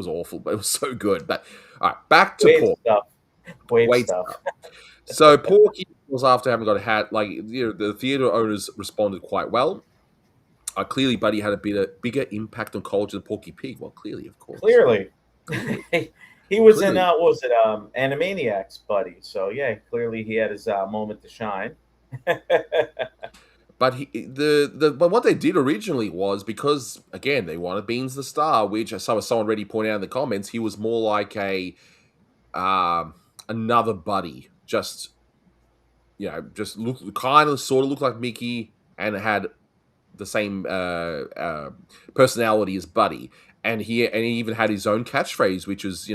awful, but it was so good. But, all right, back to Paul. Wait stuff. So Porky was after having got a hat. Like the theater owners responded quite well. Clearly, Buddy had a bigger impact on culture than Porky Pig. Well, clearly, of course. Clearly, he was in what was it, Animaniacs, Buddy. So yeah, clearly he had his moment to shine. But but what they did originally was, because again they wanted Beans the star, which as someone already pointed out in the comments, he was more like a another buddy, just just looked kind of sort of looked like Mickey and had the same personality as Buddy, and he even had his own catchphrase, which was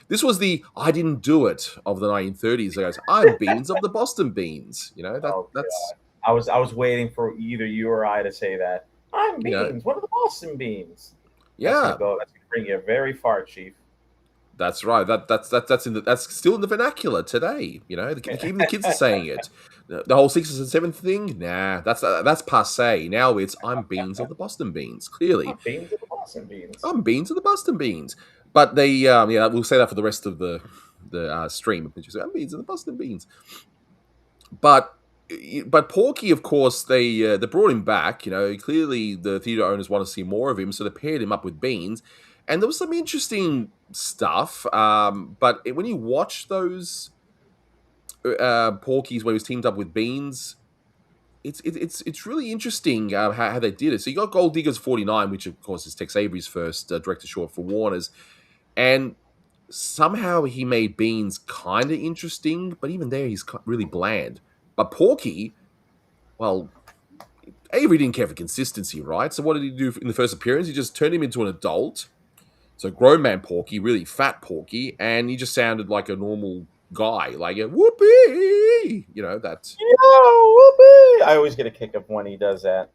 this was the "I didn't do it" of the 1930s. He goes, "I'm Beans of the Boston Beans." Oh That's God, I was waiting for either you or I to say that. I'm you know Beans, one of the Boston Beans. That's gonna yeah. go. That's gonna bring you very far, Chief. That's right. That's still in the vernacular today. Even the kids are saying it. The whole sixes and seventh thing, nah, that's passe. Now it's I'm Beans of the Boston Beans. Clearly, I'm Beans of the Boston Beans. I'm Beans of the Boston Beans. But they, yeah, we'll say that for the rest of the stream. I'm Beans of the Boston Beans. But Porky, of course, they brought him back. Clearly the theater owners want to see more of him, so they paired him up with Beans, and there was some interesting stuff. But when you watch those Porkies where he was teamed up with Beans, it's really interesting how they did it. So you got Gold Diggers 49, which of course is Tex Avery's first director short for Warner's, and somehow he made Beans kind of interesting, but even there he's really bland. But Porky, well, Avery didn't care for consistency, right? So what did he do in the first appearance? He just turned him into an adult. So grown man Porky, really fat Porky, and he just sounded like a normal guy, like a whoopee. That Yo, whoopee! I always get a kick up when he does that.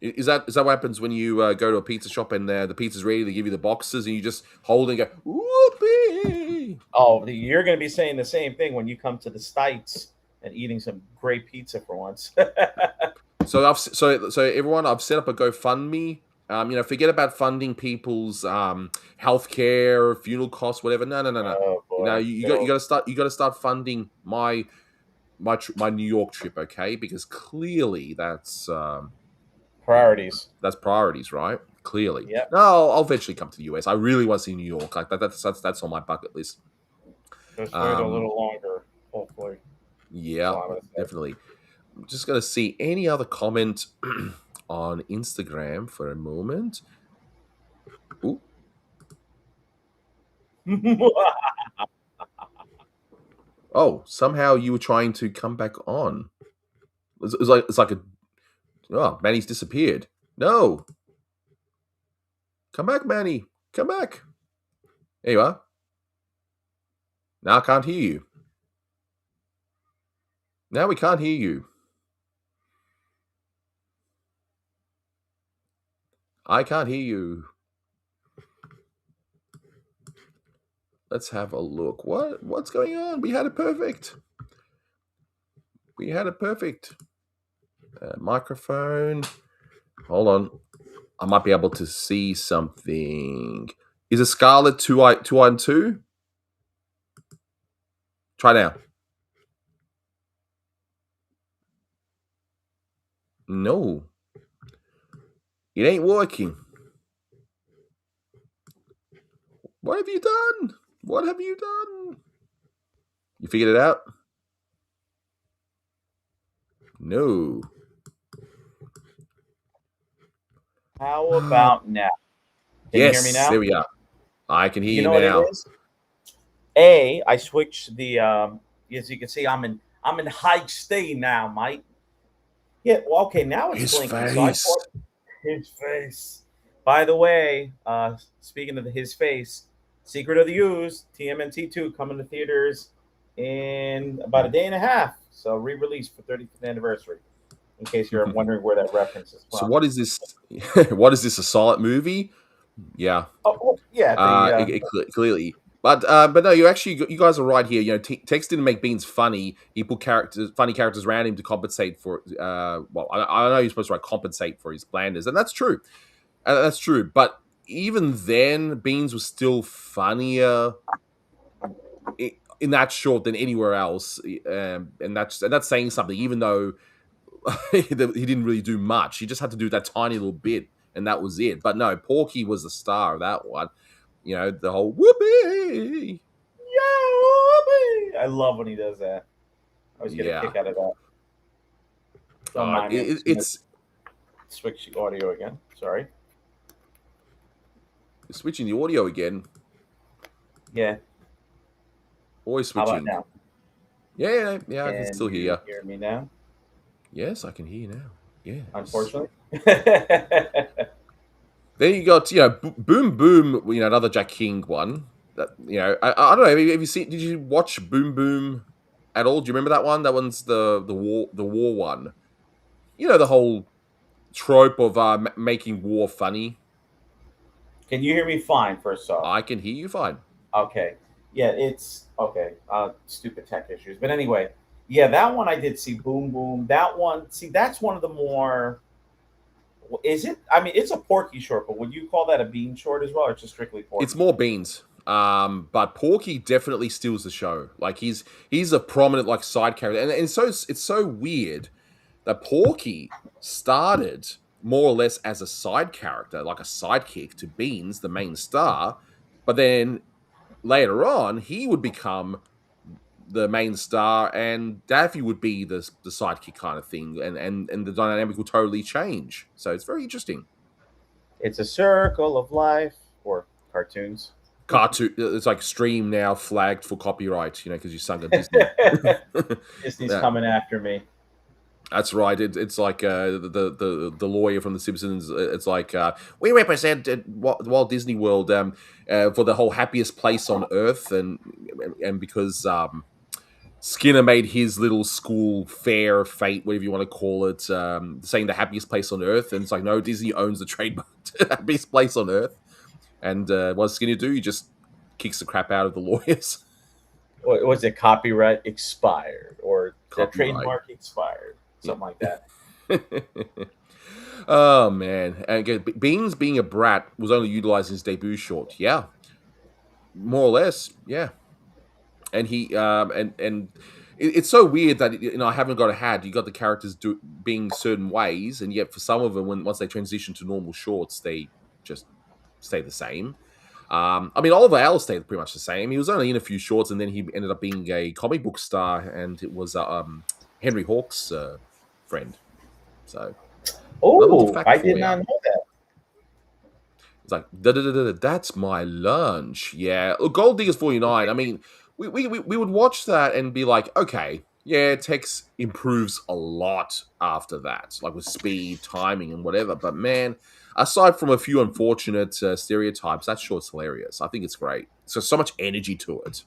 is that what happens when you go to a pizza shop and the pizza's ready? They give you the boxes and you just hold it and go whoopee. Oh, you're going to be saying the same thing when you come to the States and eating some great pizza for once. So everyone, I've set up a GoFundMe. Forget about funding people's healthcare, funeral costs, whatever. No. Oh boy. You got to start. You got to start funding my New York trip, okay? Because clearly that's Priorities. that's priorities, right? Clearly. Yep. No, I'll eventually come to the US. I really want to see New York. Like that's on my bucket list. Just wait a little longer, hopefully. Yeah, definitely. I'm just gonna see any other comment on Instagram for a moment. Ooh. Oh, somehow you were trying to come back on. It's like a Manny's disappeared. No, come back, Manny. Come back. There you are. Now I can't hear you. Now we can't hear you. I can't hear you. Let's have a look. What's going on? We had it perfect. We had it perfect. Microphone. Hold on. I might be able to see something. Is it Scarlet 212? Try now. No. It ain't working. What have you done? What have you done? You figured it out? No. How about now? Can you hear me now? There we are. I can hear you, know now. What it is? I switched the as you can see, I'm in high stay now, mate. Yeah, well, okay, now it's His blinking. face. So his face. By the way, speaking of his face, Secret of the Ooze, TMNT2 coming to theaters in about a day and a half. So re-release for 35th anniversary. In case you're wondering where that reference is from. So what is this? What is this? A silent movie? Yeah. Oh yeah. Clearly. But no, you guys are right here. Tex didn't make Beans funny. He put funny characters around him to compensate for. I know you're supposed to write compensate for his blandness, and that's true. That's true. But even then, Beans was still funnier in that short than anywhere else, and that's saying something. Even though he didn't really do much, he just had to do that tiny little bit, and that was it. But no, Porky was the star of that one. The whole whoopee. Yeah, whoopee. I love when he does that. I always get a kick out of that. Don't mind me. I'm just gonna It's switch the audio again. Sorry. switching the audio again. Yeah. Always How about switching. now? Yeah. I can Can still hear you you. hear me now? Yes, I can hear you now. Yeah. Unfortunately. Then you got Boom Boom, another Jack King one. That I don't know. Have you seen? Did you watch Boom Boom at all? Do you remember that one? That one's the war one. The whole trope of making war funny. Can you hear me fine? First off. I can hear you fine. Okay. Yeah, it's okay. Stupid tech issues. But anyway, yeah, that one I did see. Boom Boom. That one, see, that's one of the more. Is it? I mean, it's a Porky short, but would you call that a Bean short as well, or just strictly Porky? It's more Beans. But Porky definitely steals the show. Like he's a prominent like side character, and it's so weird that Porky started more or less as a side character, like a sidekick to Beans, the main star, but then later on he would become the main star, and Daffy would be the sidekick kind of thing, and the dynamic will totally change. So it's very interesting. It's a circle of life, or cartoons. Cartoon, it's like Stream now flagged for copyright, because you sung a Disney. Disney's Yeah. coming after me. That's right. It's like the lawyer from The Simpsons. It's like we represent Walt Disney World for the whole happiest place on earth, and because Skinner made his little school fair, fate, whatever you want to call it, saying the happiest place on earth, and it's like no, Disney owns the trademark to happiest place on earth, and what does Skinner do? He just kicks the crap out of the lawyers. What was it? Copyright expired, or the Copyright. trademark expired, something like that. Oh man! And again, Beans being a brat was only utilized in his debut short. Yeah, more or less. Yeah, and he and it's so weird that I haven't got a hat. You got the characters being certain ways, and yet for some of them, once they transition to normal shorts, they just stay the same. I mean, Oliver L stayed pretty much the same. He was only in a few shorts, and then he ended up being a comic book star, and it was Henry Hawk's friend. So, Oh, I did not know that. It's like that's my lunch. Yeah, Gold Diggers 49. I mean, we would watch that and be like, okay, yeah, Tex improves a lot after that, like with speed, timing, and whatever. But man, aside from a few unfortunate stereotypes, that short's hilarious. I think it's great. So much energy to it.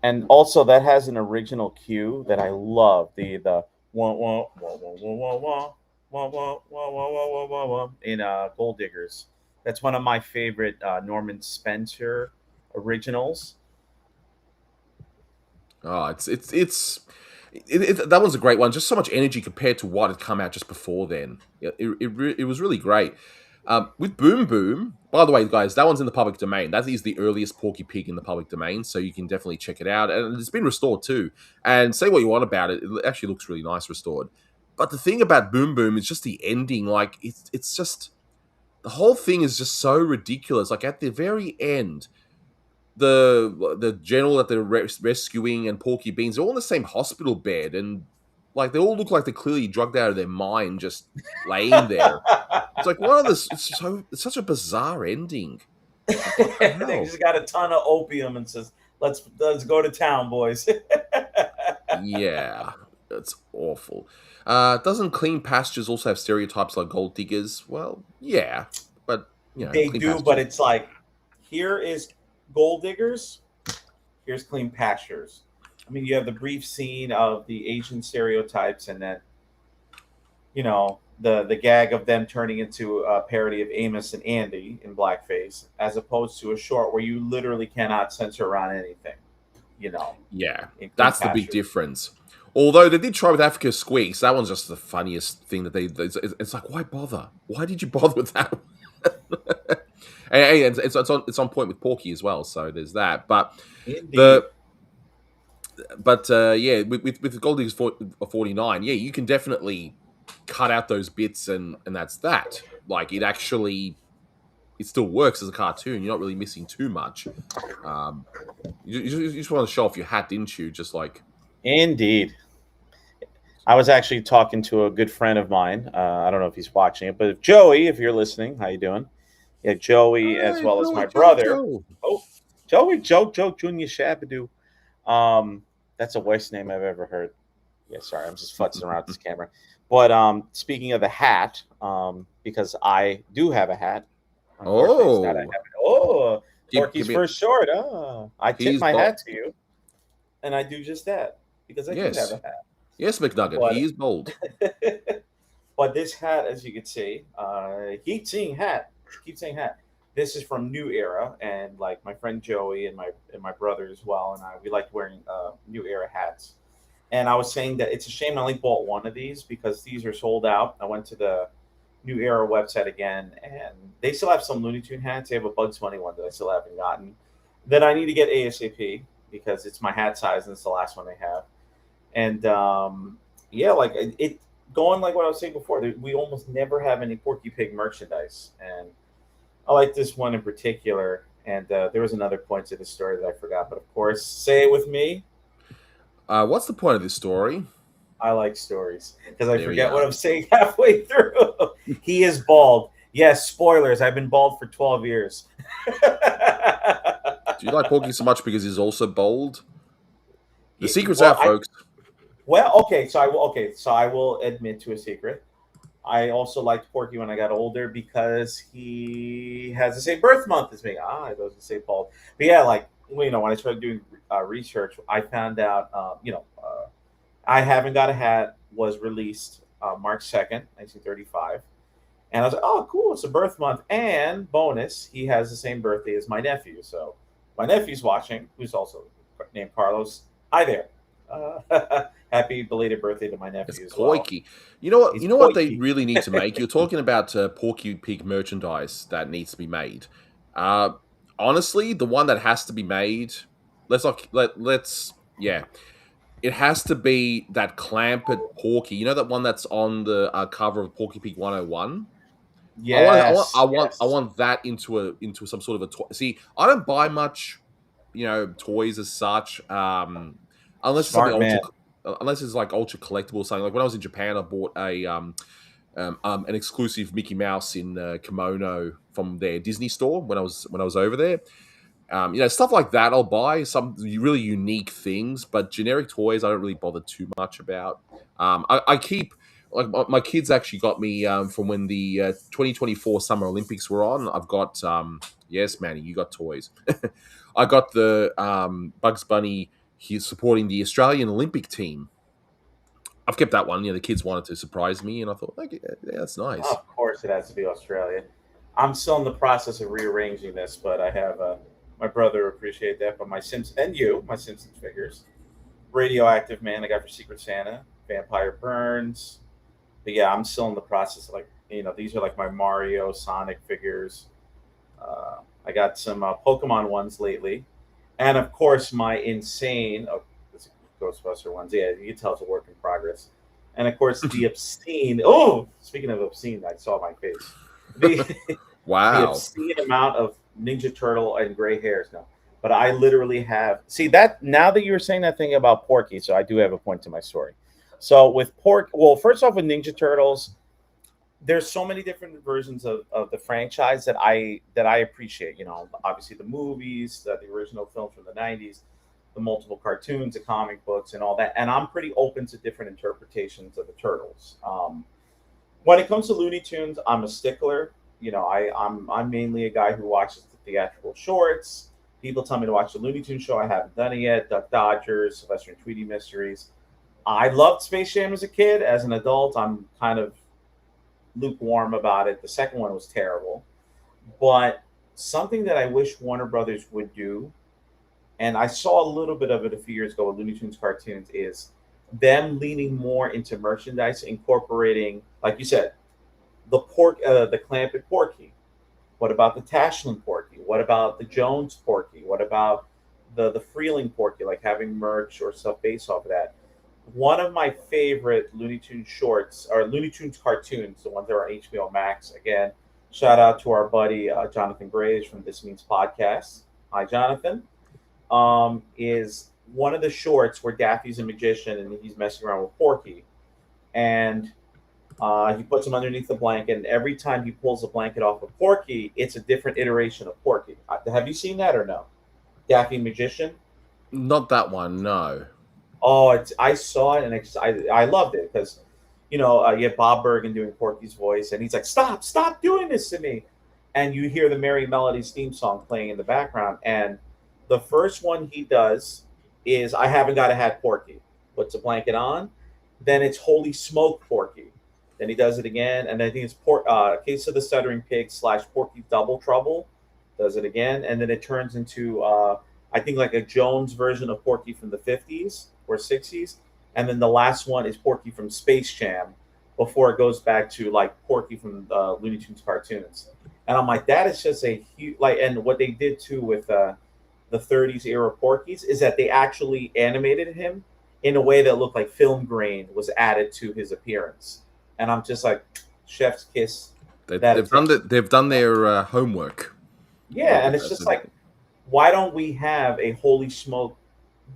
And also, that has an original cue that I love. The wah wah wah wah wah wah wah wah wah wah wah wah wah in Gold Diggers. That's one of my favorite Norman Spencer originals. Oh, that one's a great one. Just so much energy compared to what had come out just before then. It was really great. With Boom Boom, by the way, guys, that one's in the public domain. That is the earliest Porky Pig in the public domain, so you can definitely check it out. And it's been restored too. And say what you want about it, it actually looks really nice restored. But the thing about Boom Boom is just the ending. Like it's just the whole thing is just so ridiculous. Like at the very end, the general that they're rescuing and Porky Beans are all in the same hospital bed, and like they all look like they're clearly drugged out of their mind, just laying there. It's like it's such a bizarre ending. They just got a ton of opium and says, "Let's go to town, boys." Yeah, that's awful. Doesn't Clean Pastures also have stereotypes like Gold Diggers? Well, yeah, but they do. Pastures. But it's like, here is Gold Diggers, here's Clean Pastures. I mean, you have the brief scene of the Asian stereotypes, and then the gag of them turning into a parody of Amos and Andy in blackface, as opposed to a short where you literally cannot censor around anything. Yeah, that's the big difference. Although they did try with Africa Squeaks, that one's just the funniest thing that it's like, why bother? Why did you bother with that? And it's on point with Porky as well, so there's that. But Indeed. Yeah, with Gold Diggers 49, yeah, you can definitely cut out those bits, and that's that. Like it still works as a cartoon. You're not really missing too much. You just want to show off your hat, didn't you? Just like Indeed. I was actually talking to a good friend of mine. I don't know if he's watching it, but Joey, if you're listening, how you doing? Yeah, Joey, as Hey, well as Joe, my Joe, brother. Joe. Oh, Joey, Joe Junior Shabadoo. That's the worst name I've ever heard. Yeah, sorry, I'm just futzing around with this camera. But speaking of the hat, because I do have a hat. Unfortunately, it's not a Oh, habit. Oh, give Porky's me. first short. Oh, I tip He's my bold. hat to you, and I do just that because I do have Yes, a hat. yes, McNugget. But He is bold. but this hat, as you can see, keep seeing hat. Keep saying hat. This is from New Era, and like my friend Joey and my brother as well, and we like wearing New Era hats. And I was saying that it's a shame I only bought one of these because these are sold out. I went to the New Era website again, and they still have some Looney Tune hats. They have a Bugs Bunny one that I still haven't gotten. That I need to get ASAP because it's my hat size and it's the last one they have. And yeah, like it going like what I was saying before. We almost never have any Porky Pig merchandise, and I like this one in particular. And there was another point to the story that I forgot, but of course, say it with me. What's the point of this story? I like stories because I There we forget what are. I'm saying halfway through. He is bald. Yes, spoilers. I've been bald for 12 years. Do you like Porky so much because he's also bold? The secret's well, out, folks. okay. So I will admit to a secret. I also liked Porky when I got older because he has the same birth month as me. I was to say bald, but yeah, like when I started doing research, I found out I Haven't Got a Hat was released March 2nd, 1935. And I was like, oh, cool, it's a birth month. And bonus, he has the same birthday as my nephew. So my nephew's watching, who's also named Carlos. Hi there. Happy belated birthday to my It's nephew as well. Porky. You know what? He's You know what they Porky. really need to make. You're talking about Porky Pig merchandise that needs to be made. Uh, honestly, the one that has to be made. Let's not let's yeah. It has to be that clamped Porky. You know that one that's on the cover of Porky Pig 101. Yes, I yes. want that into some sort of a toy. See, I don't buy much, toys as such. Unless it's something Smart man. unless it's like ultra collectible or something. Like when I was in Japan, I bought an exclusive Mickey Mouse in kimono from their Disney store when I was over there. Stuff like that I'll buy, some really unique things, but generic toys I don't really bother too much about. I keep like my kids actually got me from when the 2024 Summer Olympics were on. I've got yes, Manny, you got toys. I got the Bugs Bunny. He's supporting the Australian Olympic team. I've kept that one. The kids wanted to surprise me, and I thought, okay, yeah, that's nice. Of course, it has to be Australia. I'm still in the process of rearranging this, but I have my brother appreciate that. But my Simpsons and you, my Simpsons figures, Radioactive Man, I got for Secret Santa, Vampire Burns. But yeah, I'm still in the process. Like these are like my Mario, Sonic figures. I got some Pokemon ones lately, and of course my insane this is Ghostbuster ones. Yeah, you can tell it's a work in progress. And of course the obscene. Oh, speaking of obscene, I saw my face. The the Wow. obscene amount of Ninja Turtle and gray hairs now. But I literally have see that now that you were saying that thing about Porky, so I do have a point to my story. So with well, first off with Ninja Turtles, there's so many different versions of the franchise that I appreciate. Obviously the movies, the original films from the '90s, the multiple cartoons, the comic books, and all that. And I'm pretty open to different interpretations of the turtles. When it comes to Looney Tunes, I'm a stickler. I'm mainly a guy who watches the theatrical shorts. People tell me to watch the Looney Tunes show. I haven't done it yet. Duck Dodgers, Sylvester and Tweety Mysteries. I loved Space Jam as a kid. As an adult, I'm kind of lukewarm about it. The second one was terrible. But something that I wish Warner Brothers would do, and I saw a little bit of it a few years ago with Looney Tunes cartoons, is them leaning more into merchandise, incorporating, like you said, the Clampett Porky. What about the Tashlin Porky? What about the Jones Porky? What about the Freeling Porky? Like having merch or stuff based off of that. One of my favorite Looney Tunes shorts or Looney Tunes cartoons, the ones that are on HBO Max. Again, shout out to our buddy Jonathan Graves from This Means Podcast. Hi, Jonathan. Is one of the shorts where Daffy's a magician and he's messing around with Porky. and he puts him underneath the blanket. And every time he pulls the blanket off of Porky, it's a different iteration of Porky. Have you seen that or no? Daffy Magician. Not that one, no. Oh, I saw it and I loved it because, you have Bob Bergen doing Porky's voice, and he's like, "Stop doing this to me," and you hear the Merry Melodies theme song playing in the background. And the first one he does is "I Haven't Got a Hat, Porky." Puts a blanket on, then it's "Holy Smoke, Porky." Then he does it again, and I think it's Case of the Stuttering Pig / Porky Double Trouble. Does it again, and then it turns into I think like a Jones version of Porky from the 50s or 60s, and then the last one is Porky from Space Jam before it goes back to like Porky from Looney Tunes cartoons. And I'm like, that is just a huge like. And what they did too with the 30s era Porky's is that they actually animated him in a way that looked like film grain was added to his appearance. And I'm just like, chef's kiss. They've done their homework. Yeah, and it's just like, why don't we have a Holy Smoke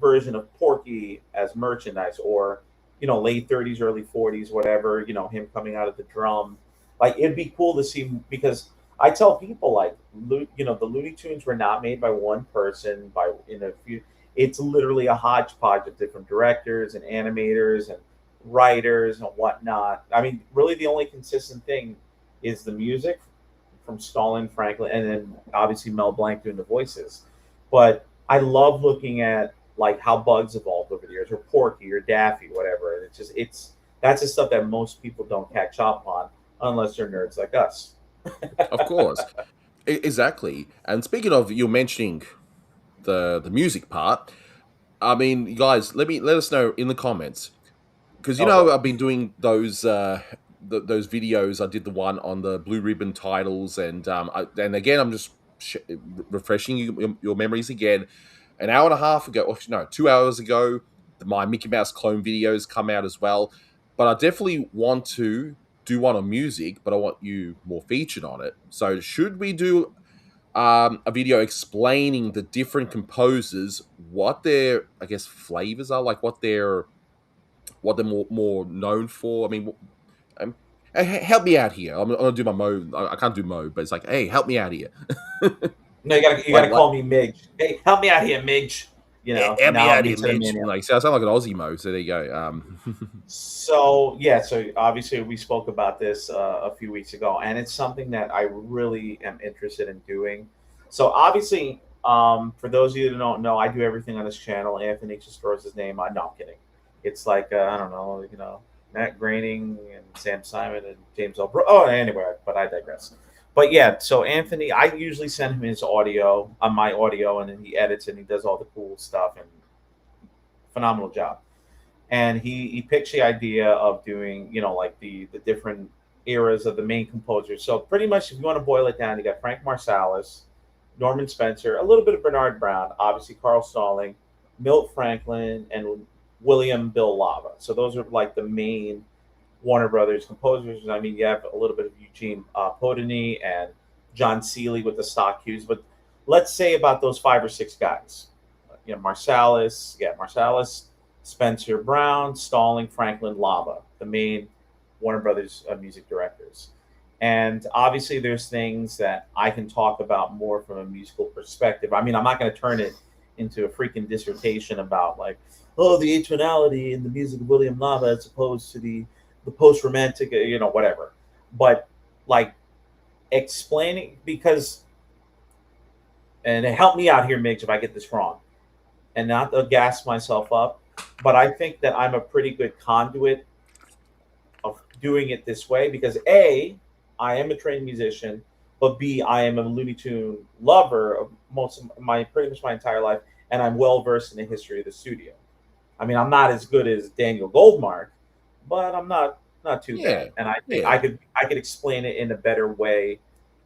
version of Porky as merchandise, or late 30s, early 40s, whatever, him coming out of the drum. Like, it'd be cool to see, because I tell people, like, the Looney Tunes were not made by one person, it's literally a hodgepodge of different directors and animators and writers and whatnot. I mean, really the only consistent thing is the music from Stalin, Franklin, and then obviously Mel Blanc doing the voices. But I love looking at like how Bugs evolved over the years, or Porky, or Daffy, whatever. That's the stuff that most people don't catch up on unless they're nerds like us. Of course, exactly. And speaking of, you're mentioning the music part. I mean, you guys, let us know in the comments, because I've been doing those those videos. I did the one on the Blue Ribbon titles, and and again, I'm just refreshing your memories again. An hour and a half ago, or no, 2 hours ago, my Mickey Mouse clone videos come out as well. But I definitely want to do one on music, but I want you more featured on it. So should we do a video explaining the different composers, what their, I guess, flavors are, like what they're more known for? I mean, help me out here. I'm gonna do my mode. I can't do mode, but it's like, hey, help me out here. No, you gotta call me Midge. Hey, help me out here, Midge. Help me Now out I'm here, into the Mitch. mania. Like, so I sound like an Aussie mode. So there you go. So obviously we spoke about this a few weeks ago, and it's something that I really am interested in doing. So obviously, for those of you that don't know, I do everything on this channel. Anthony just throws his name on. No, I'm kidding. It's like I don't know, Matt Groening and Sam Simon and James L. Oh, anyway, but I digress. But yeah, so Anthony, I usually send him his audio on my audio, and then he edits and he does all the cool stuff, and phenomenal job. And he pitched the idea of doing, like the different eras of the main composers. So pretty much, if you want to boil it down, you got Frank Marsalis, Norman Spencer, a little bit of Bernard Brown, obviously Carl Stalling, Milt Franklin, and William Bill Lava. So those are like the main Warner Brothers composers. I mean, you have a little bit of Eugene Podeny and John Seeley with the stock cues, but let's say about those 5 or 6 guys. Marsalis, Spencer Brown, Stalling, Franklin, Lava, the main Warner Brothers music directors. And obviously, there's things that I can talk about more from a musical perspective. I mean, I'm not going to turn it into a freaking dissertation about like, oh, the atonality in the music of William Lava as opposed to the post-romantic, whatever. But like explaining, because, and help me out here, Migs, if I get this wrong, and not to gas myself up, but I think that I'm a pretty good conduit of doing it this way because A, I am a trained musician, but B, I am a Looney Tune lover of pretty much my entire life, and I'm well versed in the history of the studio. I mean, I'm not as good as Daniel Goldmark, but I'm not too bad, and I think I could explain it in a better way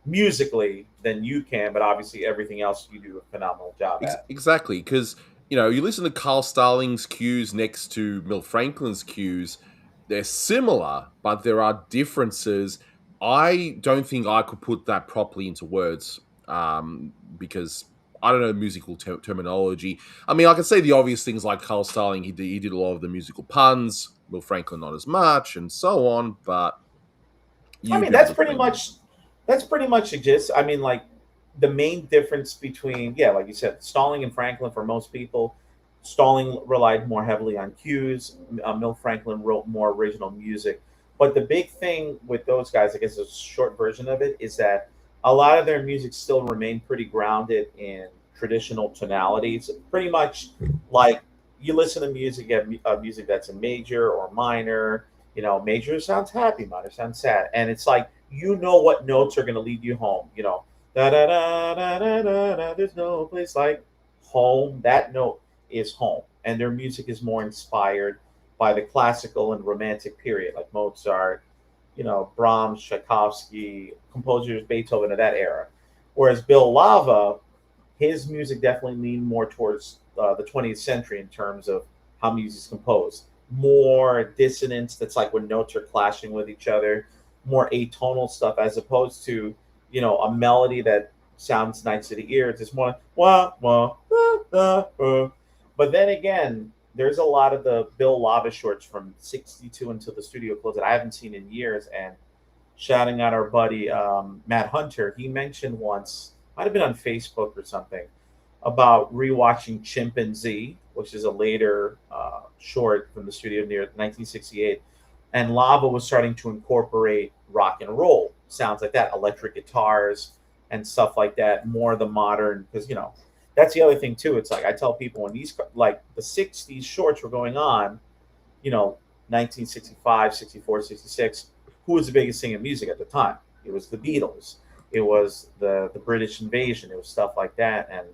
musically than you can. But obviously, everything else you do a phenomenal job at. Exactly, because you listen to Carl Starling's cues next to Milt Franklin's cues. They're similar, but there are differences. I don't think I could put that properly into words because I don't know musical terminology. I mean, I can say the obvious things like Carl Starling. He did a lot of the musical puns. Will Franklin not as much, and so on. But I you mean, get the point. that's pretty much exists. I mean, like the main difference between like you said, Stalling and Franklin for most people, Stalling relied more heavily on cues. Mill Franklin wrote more original music. But the big thing with those guys, I guess, a short version of it is that a lot of their music still remained pretty grounded in traditional tonalities. Pretty much like you listen to music, you have music that's a major or minor. Major sounds happy, minor sounds sad, and it's like what notes are going to lead you home. Da da da da da da da. There's no place like home. That note is home, and their music is more inspired by the classical and romantic period, like Mozart, Brahms, Tchaikovsky, composers, Beethoven of that era. Whereas Bill Lava, his music definitely leaned more towards the 20th century in terms of how music is composed. More dissonance, that's like when notes are clashing with each other, more atonal stuff as opposed to, a melody that sounds nice to the ear. It's just more like, wah, wah, but then again, there's a lot of the Bill Lava shorts from 62 until the studio closed that I haven't seen in years. And shouting out our buddy Matt Hunter, he mentioned once, might have been on Facebook or something, about rewatching Chimpanzee, which is a later short from the studio near 1968. And Lava was starting to incorporate rock and roll sounds like that, electric guitars and stuff like that, more of the modern, because, that's the other thing too. It's like I tell people when these, like the 60s shorts were going on, 1965, 64, 66, who was the biggest thing in music at the time? It was the Beatles. It was the British invasion. It was stuff like that. And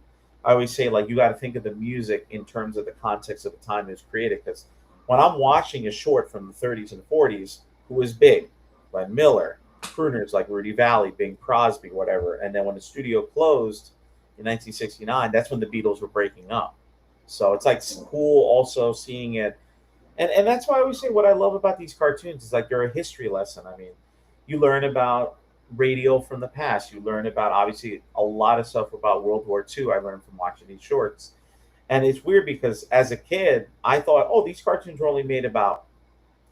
I always say, like, you got to think of the music in terms of the context of the time it was created. Because when I'm watching a short from the 30s and 40s, who was big? Glenn Miller, crooners like Rudy Valley, Bing Crosby, whatever. And then when the studio closed in 1969, that's when the Beatles were breaking up. So it's like cool also seeing it. And that's why I always say what I love about these cartoons is like they're a history lesson. I mean, you learn about radio from the past. You learn about obviously a lot of stuff about World War II. I learned from watching these shorts. And it's weird because as a kid, I thought, oh, these cartoons were only made about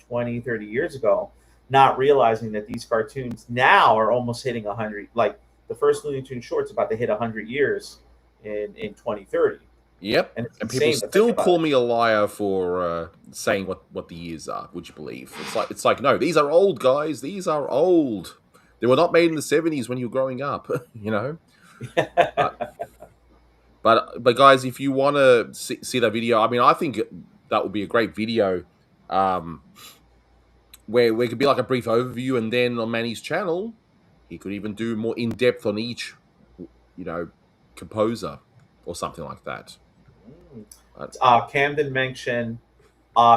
20, 30 years ago, not realizing that these cartoons now are almost hitting 100. Like the first Looney Tunes short's about to hit 100 years in 2030. Yep. And it's And people insane to still think about call it. me a liar for saying what the years are. Would you believe? It's like no, these are old, guys. These are old. They were not made in the 70s when you were growing up. But guys, if you want to see that video, I mean, I think that would be a great video, where it could be like a brief overview, and then on Manny's channel, he could even do more in depth on each, composer or something like that. Camden mentioned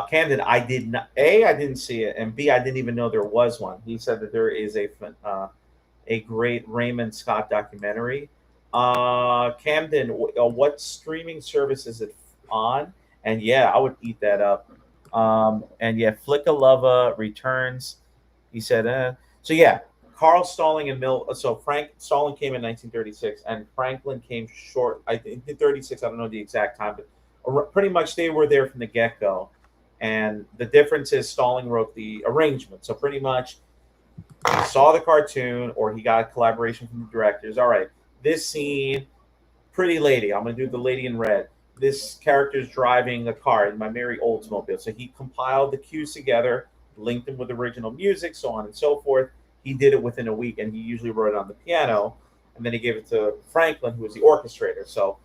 Camden. I did not. I didn't see it, and B, I didn't even know there was one. He said that there is a great Raymond Scott documentary. Camden, what streaming service is it on? And yeah, I would eat that up. And yeah, Flickalova returns. He said, so yeah, Carl Stalling and Mill. So Frank Stalling came in 1936, and Franklin came short. I think in 36. I don't know the exact time, but pretty much they were there from the get go. And the difference is Stalling wrote the arrangement. So pretty much he saw the cartoon or he got a collaboration from the directors. All right, this scene, pretty lady. I'm going to do the lady in red. This character's driving a car in my Mary Oldsmobile. So he compiled the cues together, linked them with original music, so on and so forth. He did it within a week, and he usually wrote it on the piano. And then he gave it to Franklin, who was the orchestrator. So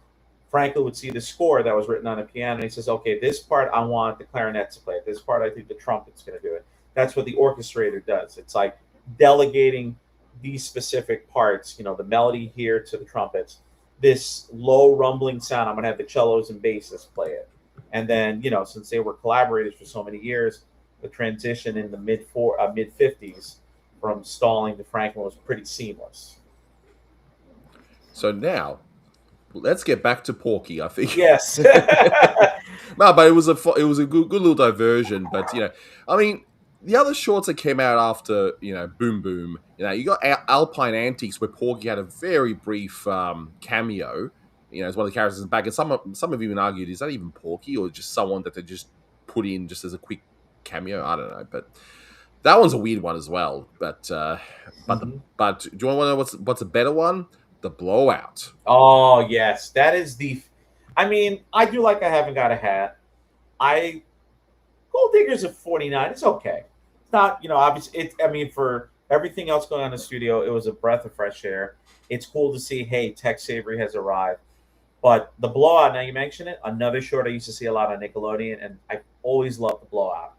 Franklin would see the score that was written on the piano, and he says, okay, this part I want the clarinet to play. This part I think the trumpet's going to do it. That's what the orchestrator does. It's like delegating these specific parts, the melody here to the trumpets. This low rumbling sound, I'm going to have the cellos and basses play it. And then, since they were collaborators for so many years, the transition in the mid 50s from Stalling to Franklin was pretty seamless. So now, let's get back to Porky. I think. Yes. No, but it was a good little diversion. But I mean, the other shorts that came out after Boom Boom, you got Alpine Antiques, where Porky had a very brief cameo. as one of the characters in the back. And some have even argued, is that even Porky or just someone that they just put in just as a quick cameo? I don't know, but that one's a weird one as well. But do you want to know what's a better one? The Blowout. Oh yes, that is the. I mean, I do like I haven't got a hat. I Gold Diggers at 49. It's okay. It's not, obviously. I mean, for everything else going on in the studio, it was a breath of fresh air. It's cool to see. Hey, Tex Avery has arrived. But the Blowout. Now you mention it. Another short I used to see a lot on Nickelodeon, and I always loved the Blowout.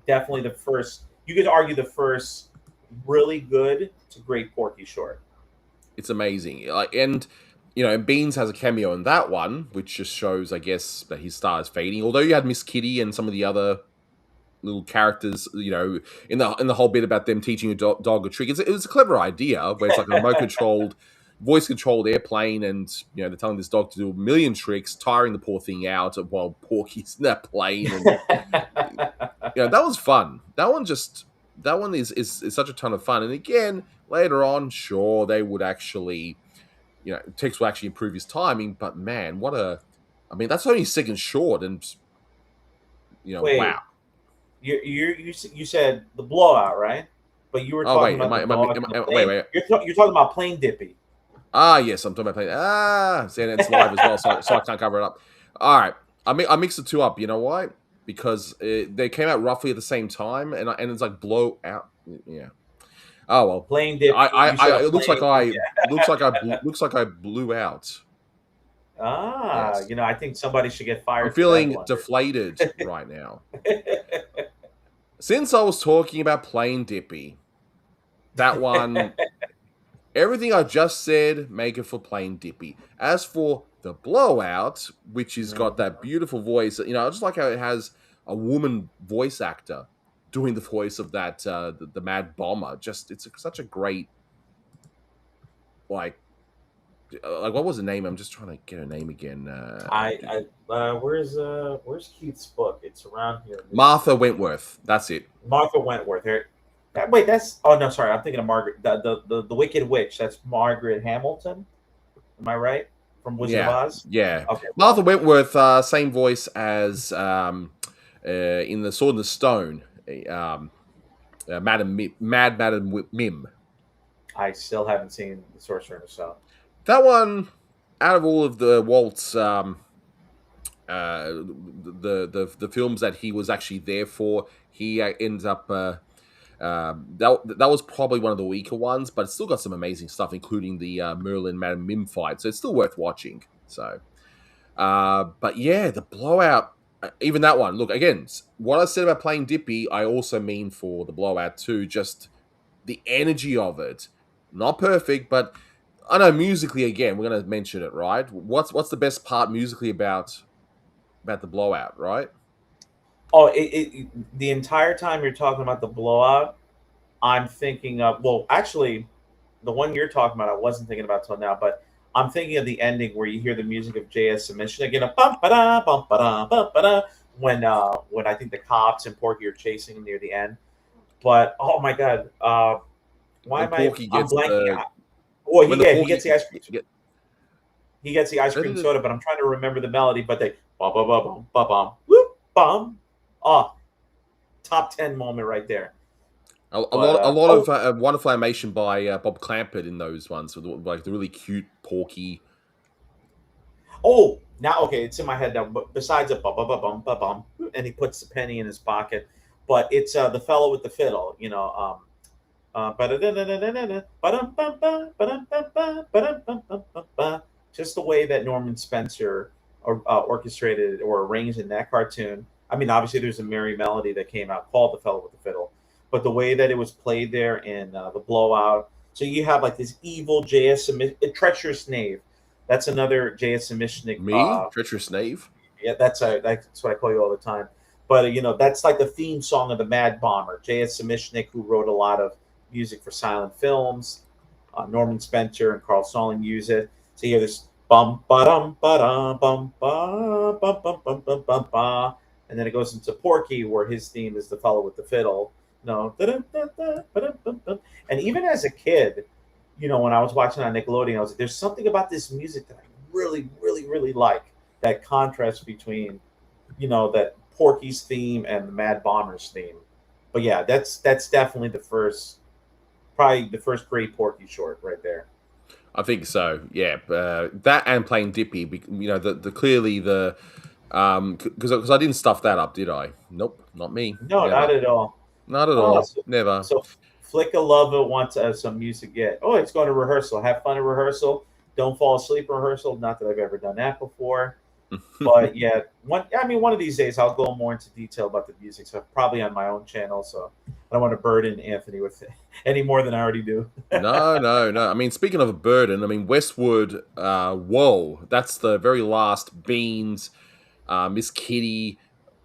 Definitely the first. You could argue the first really good to great Porky short. It's amazing. And Beans has a cameo in that one, which just shows, I guess, that his star is fading. Although you had Miss Kitty and some of the other little characters, in the whole bit about them teaching a dog a trick. It was a clever idea where it's like a remote controlled, voice controlled airplane, and they're telling this dog to do a million tricks, tiring the poor thing out while Porky's in that plane. And that was fun. That one is such a ton of fun. And again, later on, sure, they would actually, Tex will actually improve his timing. But man, that's only second short, and Wait, wow. You said the Blowout, right? But you were talking about wait. You're talking about Plain Dippy. Yes, I'm talking about Plain. Saying it's live as well, so I can't cover it up. All right, I mixed the two up. You know why? Because they came out roughly at the same time, and it's like Blowout. Yeah. Oh well. Plain Dippy. It looks like I blew out. Yes. I think somebody should get fired. I'm feeling deflated right now. Since I was talking about Plain Dippy, that one, everything I just said, make it for Plain Dippy. As for the Blowout, which has got that beautiful voice, I just like how it has a woman voice actor doing the voice of that the Mad Bomber. Just it's such a great like what was the name? I'm just trying to get her name again. Where's Keith's book? It's around here. Martha Wentworth. That's it. Martha Wentworth. Wait, no, sorry. I'm thinking of Margaret. The Wicked Witch. That's Margaret Hamilton. Am I right? From Wizard of Oz. Yeah. Okay. Martha Wentworth, same voice as in the Sword and the Stone. Madam Mim. I still haven't seen the Sorcerer and the Stone. That one, out of all of the Walt's the films that he was actually there for, he ends up that was probably one of the weaker ones, but it's still got some amazing stuff, including the Merlin Madam Mim fight. So it's still worth watching. So, but yeah, the Blowout. Even that one. Look, again, what I said about Plain Dippy, I also mean for the Blowout too. Just the energy of it. Not perfect, but I know musically, again, we're going to mention it, right? What's the best part musically about the Blowout, right? Oh, the entire time you're talking about the Blowout, I'm thinking of, well, actually, the one you're talking about, I wasn't thinking about till now, but I'm thinking of the ending where you hear the music of J.S. Submission again, when I think the cops and Porky are chasing him near the end. But oh my God, why am I'm blanking? He gets the ice cream. He gets the ice cream soda, but I'm trying to remember the melody. But they bum bum bum bum bum whoop bum. Oh, top 10 moment right there. A lot of wonderful animation by Bob Clampett in those ones, with like the really cute Porky. Oh, now okay, it's in my head now. But besides a bum bum bum bum bum, and he puts the penny in his pocket, but it's the fellow with the fiddle, just the way that Norman Spencer orchestrated or arranged in that cartoon. I mean, obviously, there's a merry melody that came out called "The Fellow with the Fiddle," but the way that it was played there in the Blowout. So you have like this evil J.S. treacherous knave. That's another J.S. Submissionik. Treacherous knave. Yeah, that's what I call you all the time. But that's like the theme song of the Mad Bomber. J.S. Submissionik, who wrote a lot of music for silent films. Norman Spencer and Carl Stalling use it. So you hear this bum ba dum ba dum bum ba bum bum bum bum bum ba, and then it goes into Porky, where his theme is the fellow with the fiddle. No, and even as a kid, when I was watching on Nickelodeon, I was like, "There's something about this music that I really like that contrast between, that Porky's theme and the Mad Bomber's theme. But yeah, that's definitely probably the first great Porky short right there. I think so. Yeah, that and playing Dippy. The clearly the because I didn't stuff that up, did I? Nope, not me. No, not Never, at all. not at Oh, all. so, Never. so Flick of Love wants some music yet. Oh, it's going to rehearsal. Have fun at rehearsal. Don't fall asleep in rehearsal. Not that I've ever done that before. But yeah, one of these days I'll go more into detail about the music. So probably on my own channel. So I don't want to burden Anthony with it any more than I already do. No. I mean, speaking of a burden, I mean Westwood. Whoa, that's the very last Beans, Miss Kitty,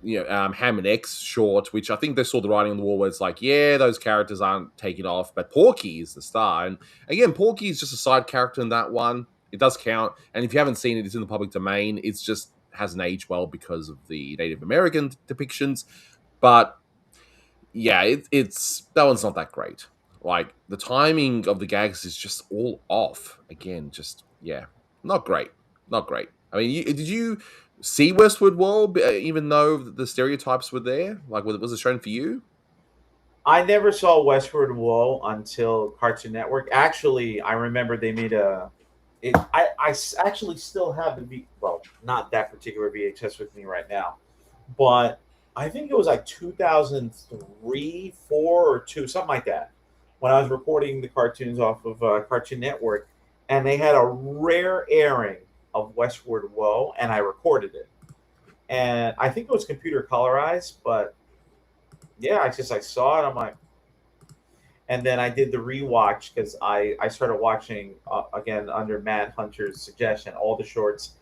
Ham and X short, which I think they saw the writing on the wall where it's like, yeah, those characters aren't taking off, but Porky is the star. And again, Porky is just a side character in that one. It does count. And if you haven't seen it, it's in the public domain. It's just hasn't aged well because of the Native American depictions. But yeah, it's that one's not that great. Like the timing of the gags is just all off. Again, just yeah, not great, not great. I mean, did you see Westwood World, even though the stereotypes were there? Like, was it shown for you? I never saw Westward Wool until Cartoon Network. Actually, I remember they made a. Actually still have well, not that particular VHS with me right now, but I think it was like 2003, 4, or 2, something like that, when I was recording the cartoons off of Cartoon Network, and they had a rare airing of Westward Woe, and I recorded it, and I think it was computer colorized, but yeah, I saw it. I'm like, and then I did the rewatch because I started watching again under Matt Hunter's suggestion all the shorts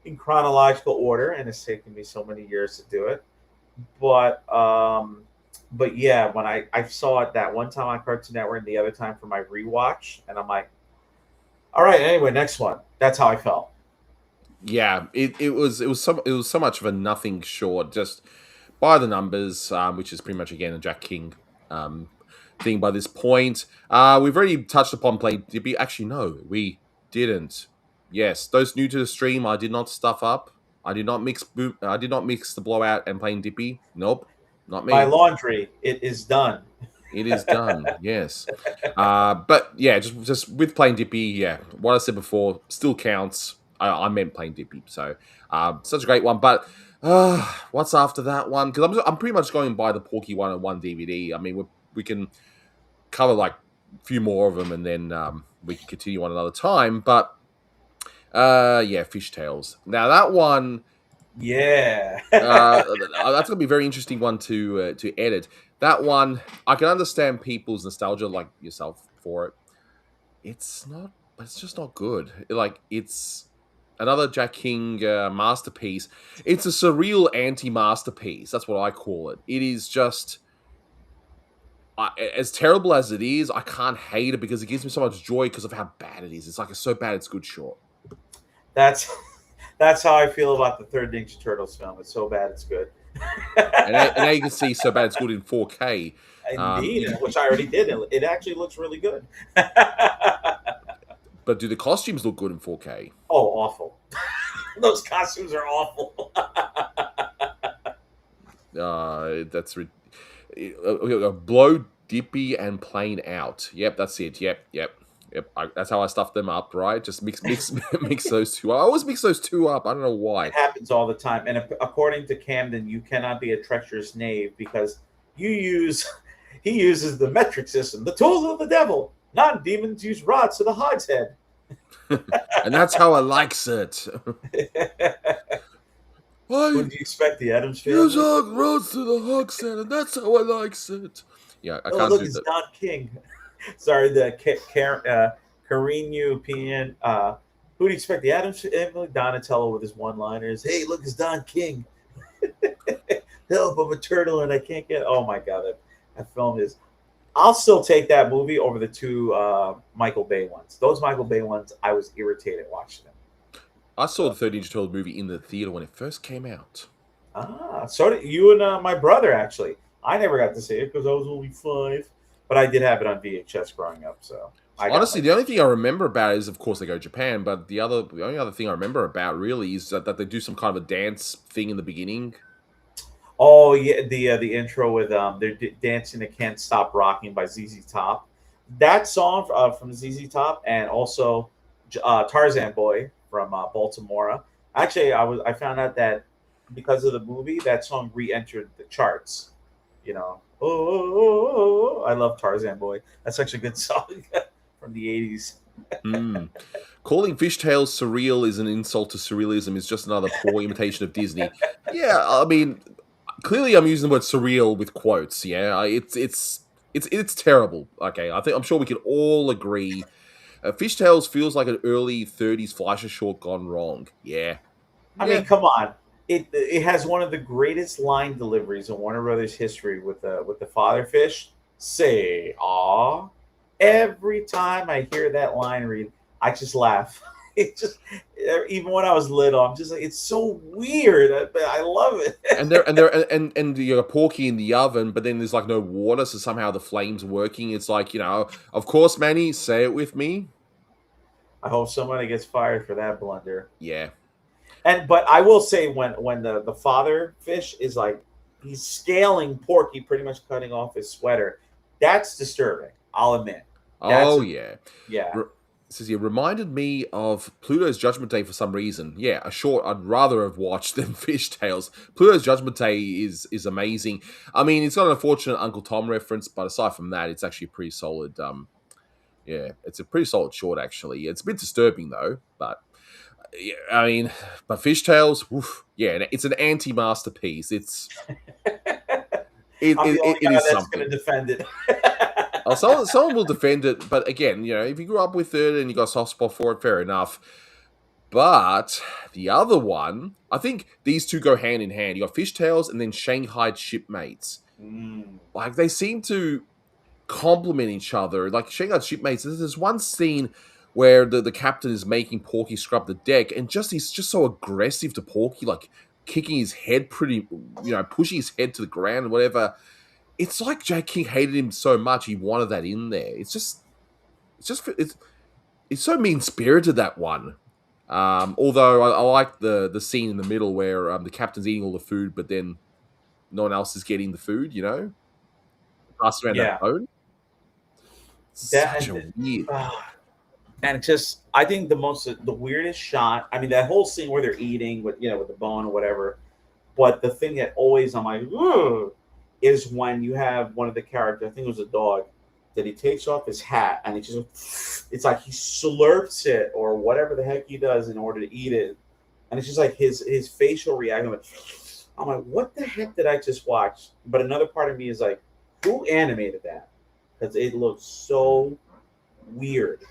in chronological order, and it's taken me so many years to do it. But yeah, when I saw it that one time on Cartoon Network and the other time for my rewatch, and I'm like, all right, anyway, next one. That's how I felt. Yeah, it was so much of a nothing short, just by the numbers, which is pretty much again a Jack King thing by this point. We've already touched upon play Dippy. Actually, no, we didn't. Yes, those new to the stream, I did not stuff up. I did not mix. I did not mix the blowout and playing Dippy. Nope, not My me. laundry, it is done. It is done. Yes, but yeah, just with playing Dippy. Yeah, what I said before still counts. I meant playing Dippy. So, such a great one. But what's after that one? Because I'm pretty much going by the Porky 101 DVD. I mean, we can cover like a few more of them, and then we can continue on another time. But yeah, Fishtails. Now that one, Yeah. that's gonna be a very interesting one to edit. That one, I can understand people's nostalgia, like yourself, for it. It's not. It's just not good. Like it's another Jack King masterpiece. It's a surreal anti-masterpiece. That's what I call it. It is just as terrible as it is. I can't hate it because it gives me so much joy because of how bad it is. It's like it's so bad it's good short. That's that's how I feel about the third Ninja Turtles film. It's so bad, it's good. And now you can see so bad it's good in 4K. Indeed, which I already did. It actually looks really good. But do the costumes look good in 4K? Oh, awful! Those costumes are awful. That's blow, Dippy, and plain out. Yep, that's it. Yep. That's how I stuff them up, right? Just mix mix those two. I always mix those two up. I don't know why. It happens all the time. And according to Camden, you cannot be a treacherous knave because he uses the metric system, the tools of the devil. Non-demons use rods to the hogshead. And that's how I likes it. Who do you expect, the Addams Family? Use rods to the hogshead, and that's how I likes it. Yeah, I can't look, do it's that. Don King. Sorry, the Carino opinion. Who do you expect, the Addams Family? Donatello with his one-liners. Hey, look, it's Don King. Help, I'm a turtle and I can't get. Oh my god, that film is. I'll still take that movie over the two Michael Bay ones. Those Michael Bay ones, I was irritated watching them. I saw the Third Ninja Turtle movie in the theater when it first came out. So did you and my brother, actually. I never got to see it because I was only 5, but I did have it on VHS growing up. So I got Honestly, my the only thing I remember about it is, of course, they go to Japan. But the only other thing I remember about really is that they do some kind of a dance thing in the beginning. Oh yeah, the intro with they're dancing to "Can't Stop Rocking" by ZZ Top. That song from ZZ Top, and also Tarzan Boy from Baltimore. Actually, I found out that because of the movie, that song re-entered the charts. You know, I love Tarzan Boy. That's such a good song from the '80s. Hmm. Calling fishtails surreal is an insult to surrealism. Is just another poor imitation of Disney. Yeah, I mean, clearly I'm using the word surreal with quotes. Yeah, it's terrible. Okay, I'm sure we can all agree. Fishtails feels like an early '30s Fleischer short gone wrong. Yeah, I mean, yeah. come on. It has one of the greatest line deliveries in Warner Brothers history with the father fish. Say ah. Every time I hear that line read, I just laugh. It just even when I was little, I'm just like it's so weird, but I love it. And you got Porky in the oven, but then there's like no water, so somehow the flames working. It's like, of course, Manny, say it with me. I hope somebody gets fired for that blunder. Yeah. And but I will say when the father fish is like he's scaling Porky, pretty much cutting off his sweater, that's disturbing. I'll admit. That's Oh yeah. yeah. Re- it says here, reminded me of Pluto's Judgment Day for some reason. Yeah, a short I'd rather have watched than Fishtails. Pluto's Judgment Day is amazing. I mean, it's got an unfortunate Uncle Tom reference, but aside from that, it's actually a pretty solid. Yeah, it's a pretty solid short actually. It's a bit disturbing though, but yeah, I mean, but Fishtails, oof, yeah, it's an anti masterpiece. I'm the only It guy is that's going something. to defend it. Oh, someone will defend it, but again, if you grew up with it and you got a soft spot for it, fair enough. But the other one, I think these two go hand in hand. You got Fishtails and then Shanghai Shipmates. Mm. Like they seem to complement each other. Like Shanghai Shipmates, there's one scene where the captain is making Porky scrub the deck, and he's just so aggressive to Porky, like kicking his head pushing his head to the ground and whatever. It's like Jack King hated him so much he wanted that in there. It's so mean spirited, that one. Although I like the scene in the middle where the captain's eating all the food, but then no one else is getting the food. Pass around that Yeah. phone. That Such a weird. and just I think the weirdest shot. I mean, that whole scene where they're eating with with the bone or whatever. But the thing that always I'm like, ugh, is when you have one of the characters. I think it was a dog that he takes off his hat and he just it's like he slurps it or whatever the heck he does in order to eat it, and it's just like his facial reaction. I'm like, what the heck did I just watch? But another part of me is like, who animated that? Because it looks so weird.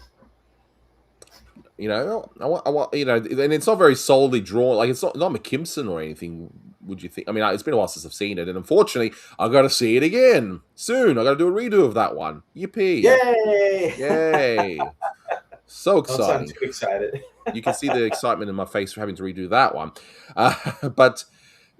I want, and it's not very solidly drawn. Like it's not McKimson or anything. Would you think? I mean, it's been a while since I've seen it, and unfortunately, I got to see it again soon. I got to do a redo of that one. Yippee! Yay! Yay! So Don't sound exciting. too excited. You can see the excitement in my face for having to redo that one. But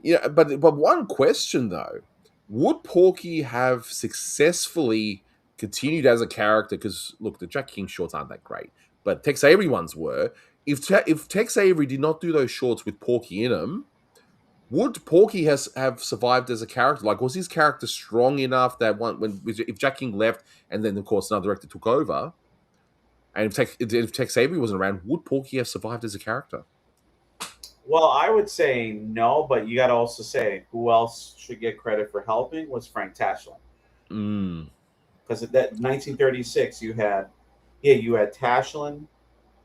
one question though: would Porky have successfully continued as a character? Because look, the Jack King shorts aren't that great, but Tex Avery ones were. If Tex Avery did not do those shorts with Porky in them, would Porky have survived as a character? Like, was his character strong enough that if Jack King left and then of course another director took over, and if Tex Avery wasn't around, would Porky have survived as a character? Well, I would say no, but you got to also say who else should get credit for helping was Frank Tashlin. Mm. Because at that 1936, you had Tashlin,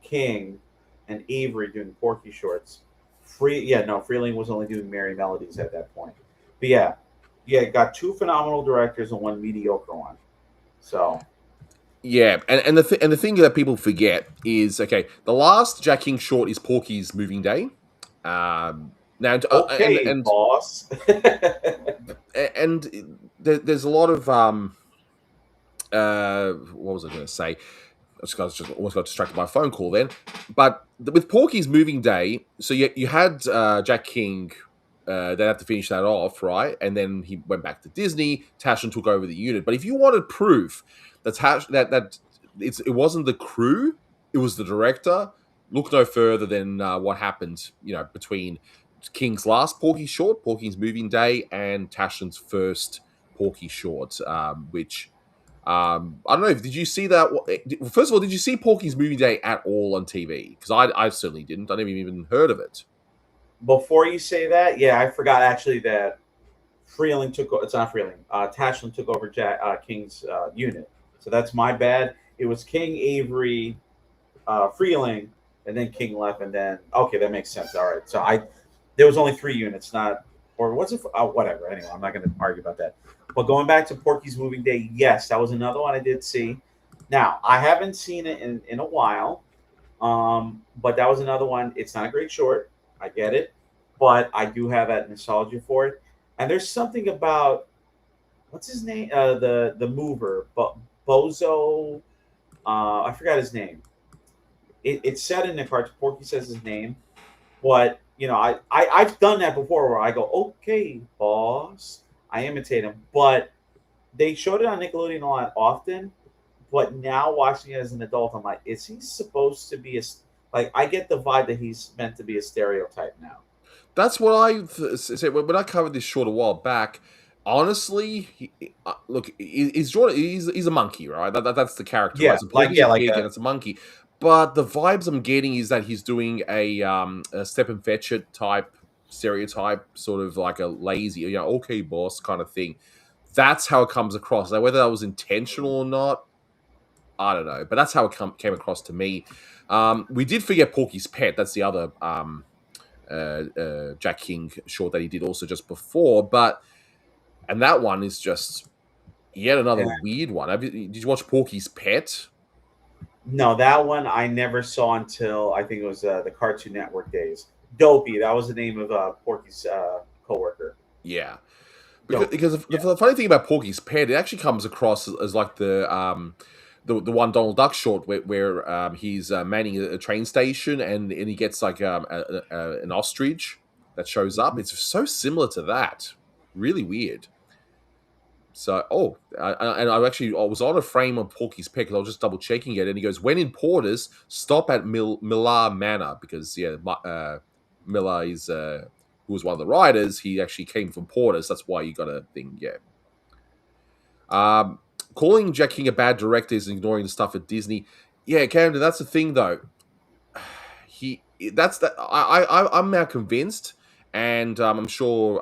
King, and Avery doing Porky shorts. Freeling was only doing Merry Melodies at that point. But yeah, got two phenomenal directors and one mediocre one. So Yeah, and the thing that people forget is, okay, the last Jack King short is Porky's Moving Day. Now, okay, boss. there's a lot of what was I going to say? I just almost got distracted by a phone call then. But with Porky's Moving Day, so you had Jack King. They had to finish that off, right? And then he went back to Disney. Tashlin took over the unit. But if you wanted proof that it wasn't the crew, it was the director. Look no further than what happened, between King's last Porky short, Porky's Moving Day, and Tashlin's first Porky short, which I don't know. Did you see that? First of all, did you see Porky's Movie Day at all on TV? Because I certainly didn't. I never even heard of it. Before you say that, yeah, I forgot actually that Freeling took. It's not Freeling. Tashlin took over King's unit. So that's my bad. It was King, Avery, Freeling, and then King left, and then okay, that makes sense. All right. So there was only 3 units, not or was it? Whatever. Anyway, I'm not going to argue about that. But going back to Porky's Moving Day, yes, that was another one I did see. Now I haven't seen it in a while, but that was another one. It's not a great short. I get it, but I do have that nostalgia for it. And there's something about what's his name? The mover, but Bozo. I forgot his name. It's said in the cartoon. Porky says his name, but I've done that before where I go, okay, boss. I imitate him, but they showed it on Nickelodeon a lot often. But now watching it as an adult, I'm like, is he supposed to be like? I get the vibe that he's meant to be a stereotype now. That's what I said when I covered this short a while back. Honestly, look, he's a monkey, right? That's the character, Yeah, right? like and it's a monkey. But the vibes I'm getting is that he's doing a Step and Fetch It type stereotype, sort of like a lazy, okay, boss kind of thing. That's how it comes across. Now, whether that was intentional or not, I don't know. But that's how it came across to me. We did forget Porky's Pet. That's the other Jack King short that he did also just before. And that one is just yet another weird one. Did you watch Porky's Pet? No, that one I never saw until I think it was the Cartoon Network days. Dopey, that was the name of Porky's coworker. Yeah, because the funny thing about Porky's Pet, it actually comes across as like the one Donald Duck short where he's manning a train station and he gets like an ostrich that shows up. It's so similar to that. Really weird. So, I was on a frame on Porky's Pet because I was just double checking it, and he goes, "When in Porters, stop at Millar Manor," because Miller is who was one of the writers. He actually came from Porters. That's why you got a thing, yeah. Calling Jack King a bad director is ignoring the stuff at Disney. Yeah, Camden, that's the thing though. I'm now convinced, and I'm sure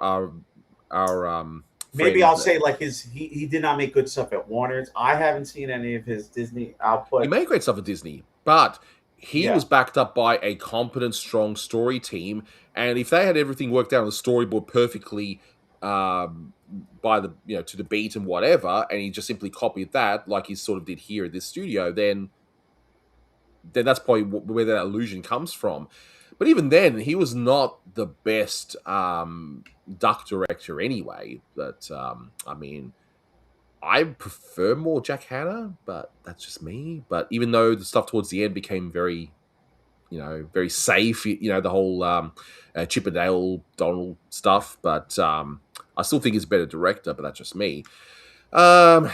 our maybe I'll say like he did not make good stuff at Warner's. I haven't seen any of his Disney output. He made great stuff at Disney, but he was backed up by a competent, strong story team, and if they had everything worked out on the storyboard perfectly, by the to the beat and whatever, and he just simply copied that like he sort of did here at this studio, then that's probably where that illusion comes from. But even then, he was not the best duck director anyway. But I mean, I prefer more Jack Hanna, but that's just me. But even though the stuff towards the end became very, very safe, the whole Chip and Dale Donald stuff, but I still think he's a better director, but that's just me. But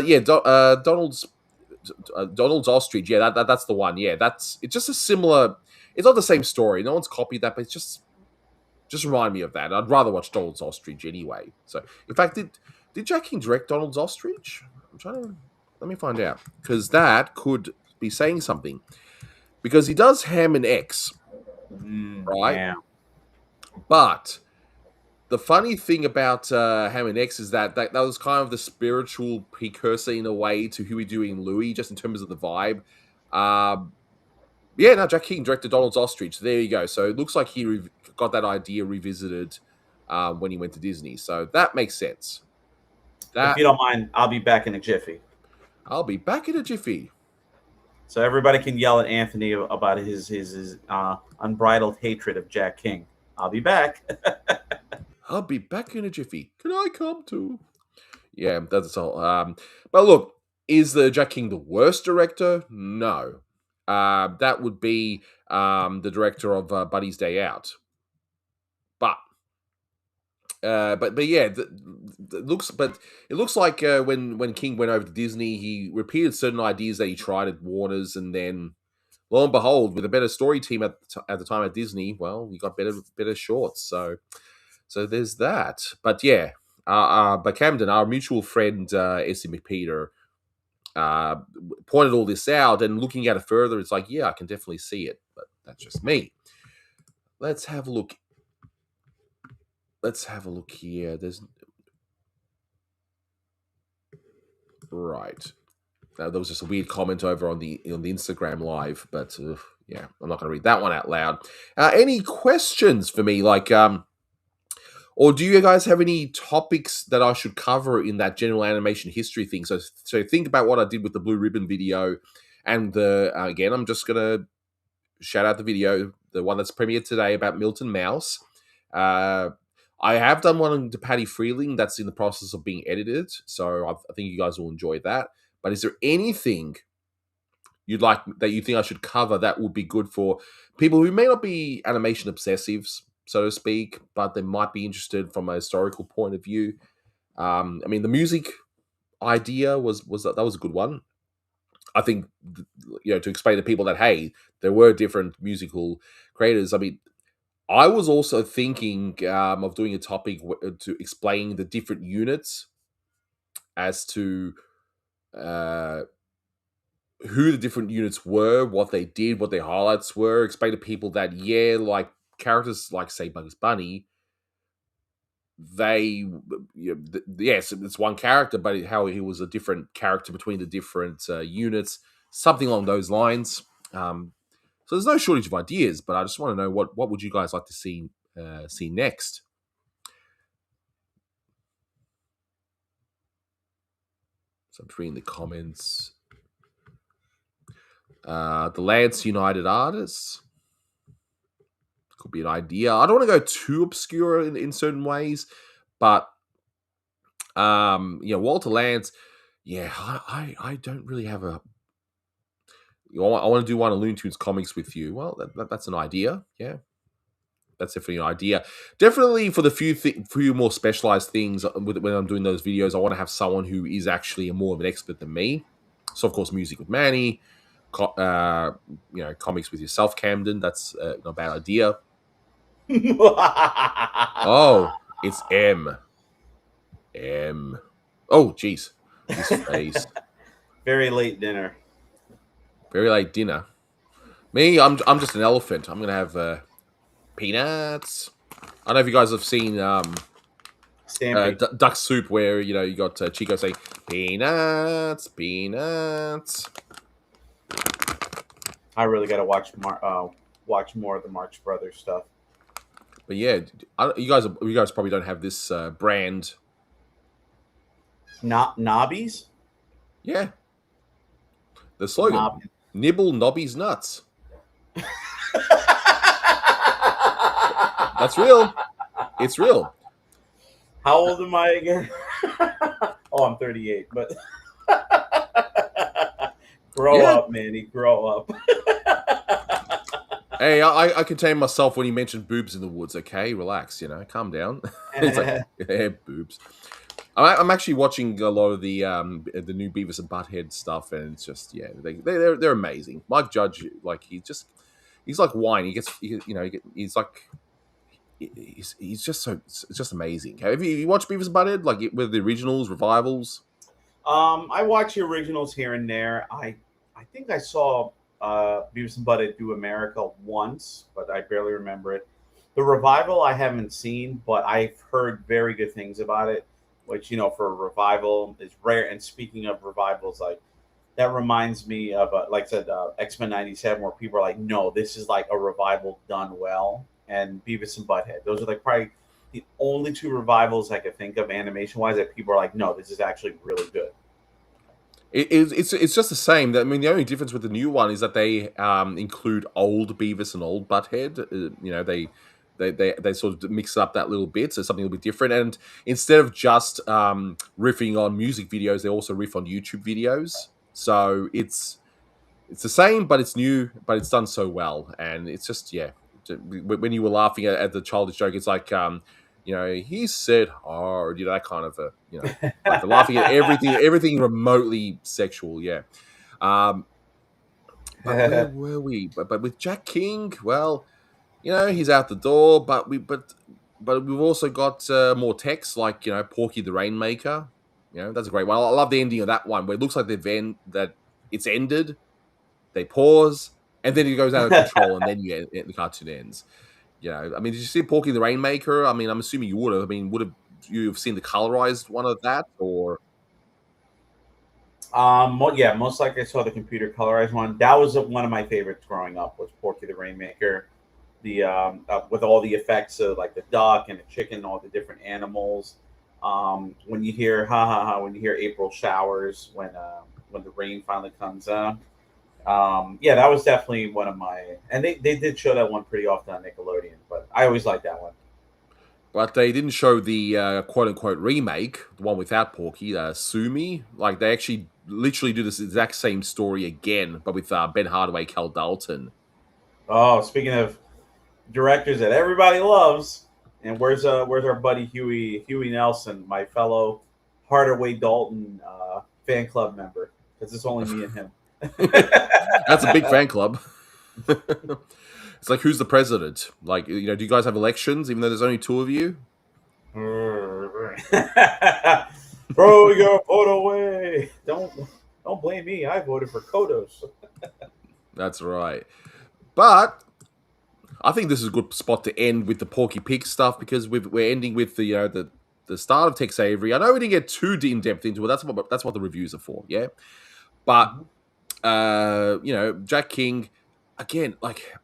yeah, Donald's Ostrich, yeah, that's the one. Yeah, it's just a similar. It's not the same story. No one's copied that, but it's just remind me of that. I'd rather watch Donald's Ostrich anyway. So, in fact, did Jack King direct Donald's Ostrich? I'm trying to let me find out because that could be saying something. Because he does Ham and X, right? Yeah. But the funny thing about Ham and X is that was kind of the spiritual precursor in a way to who we do in Louie, just in terms of the vibe. Jack King directed Donald's Ostrich. There you go. So it looks like he got that idea revisited when he went to Disney. So that makes sense. If you don't mind, I'll be back in a jiffy. I'll be back in a jiffy. So everybody can yell at Anthony about his unbridled hatred of Jack King. I'll be back. I'll be back in a jiffy. Can I come too? Yeah, that's all. But look, is the Jack King the worst director? No. That would be the director of Buddy's Day Out. But but yeah, it looks like when King went over to Disney, he repeated certain ideas that he tried at Warner's, and then lo and behold, with a better story team at the time at Disney, well, you got better shorts. So there's that. But yeah, but Camden, our mutual friend Essie McPeter, uh, pointed all this out, and looking at it further, it's like, yeah, I can definitely see it, but that's just me. Let's have a look. Let's have a look here. There's right. There was just a weird comment over on the Instagram live, but yeah, I'm not going to read that one out loud. Any questions for me? Or do you guys have any topics that I should cover in that general animation history thing? So think about what I did with the Blue Ribbon video, and again, I'm just gonna shout out the video, the one that's premiered today about Milton Mouse. I have done one to Patty Freeling that's in the process of being edited, so I think you guys will enjoy that. But is there anything you'd like that you think I should cover that would be good for people who may not be animation obsessives, so to speak, but they might be interested from a historical point of view? I mean, the music idea was that was a good one. I think, to explain to people that, hey, there were different musical creators. I mean, I was also thinking of doing a topic to explain the different units as to who the different units were, what they did, what their highlights were. Explain to people that, yeah, like characters like, say, Bugs Bunny, they, yes, it's one character, but how he was a different character between the different units, something along those lines. So there's no shortage of ideas, but I just want to know what would you guys like to see next. So I'm reading the comments. The Lance United artists could be an idea. I don't want to go too obscure in certain ways, but Walter Lance. Yeah, I don't really have a. I want to do one of Looney Tunes comics with you. Well, that's an idea. Yeah, that's definitely an idea. Definitely for the few more specialized things when I'm doing those videos, I want to have someone who is actually more of an expert than me. So of course, music with Manny, comics with yourself, Camden. That's not a bad idea. Oh, it's M. Oh, jeez, his face. Very late dinner. Very late dinner. Me, I'm just an elephant. I'm gonna have peanuts. I don't know if you guys have seen Duck Soup, where you got Chico saying peanuts. I really got to watch more of the Marx Brothers stuff. But yeah, you guys probably don't have this brand. Not Nobbies? Yeah. The slogan: Nibble Nobby's nuts. That's real. It's real. How old am I again? Oh, I'm 38, but grow up, Manny. Grow up. Hey, I contained myself when he mentioned boobs in the woods. Okay, relax. Calm down. It's like, yeah, boobs. I'm actually watching a lot of the new Beavis and Butthead stuff, and it's just they're amazing. Mike Judge, like he's like wine. He's just amazing. Have you watched Beavis and Butthead, like with the originals, revivals? I watch the originals here and there. I think I saw Beavis and Butthead do America once, but I barely remember it. The revival I haven't seen, but I've heard very good things about it, which for a revival is rare. And speaking of revivals, like that reminds me of like I said, X-Men '97, where people are like, no, this is like a revival done well. And Beavis and Butthead, those are like probably the only two revivals I could think of animation wise that people are like, no, this is actually really good. It's just the same. I mean, the only difference with the new one is that they include old Beavis and old Butthead. They sort of mix up that little bit, so something a little bit different. And instead of just riffing on music videos, they also riff on YouTube videos. So it's the same, but it's new, but it's done so well. And it's just when you were laughing at the childish joke, it's like he said hard, that kind of like the laughing at everything remotely sexual, yeah. Um, but where were we? But with Jack King, well, he's out the door, but we've also got more text like Porky the Rainmaker. That's a great one. I love the ending of that one where it looks like that it's ended. They pause, and then it goes out of control, and then the cartoon ends. I mean, did you see Porky the Rainmaker? I mean, I'm assuming you would have. I mean, would have you have seen the colorized one of that, or Yeah, most likely I saw the computer colorized one. That was one of my favorites growing up. Was Porky the Rainmaker, the with all the effects of like the duck and the chicken, all the different animals. When you hear ha ha ha, when you hear April showers, when the rain finally comes out. Yeah, that was definitely one of my, and they did show that one pretty often on Nickelodeon, but I always liked that one. but they didn't show the quote unquote remake, the one without Porky, Sumi. Like they actually literally do this exact same story again, but with Ben Hardaway, Cal Dalton. Oh, speaking of directors that everybody loves, and where's our buddy Huey Nelson, my fellow Hardaway Dalton fan club member, because it's only me and him. That's a big fan club. It's like, who's the president? Like, do you guys have elections, even though there's only two of you? Throw your vote away. Don't blame me. I voted for Kodos. That's right. But I think this is a good spot to end with the Porky Pig stuff, because we're ending with the start of Tex Avery. I know we didn't get too in depth into it. That's what the reviews are for, yeah. But Jack King, again, like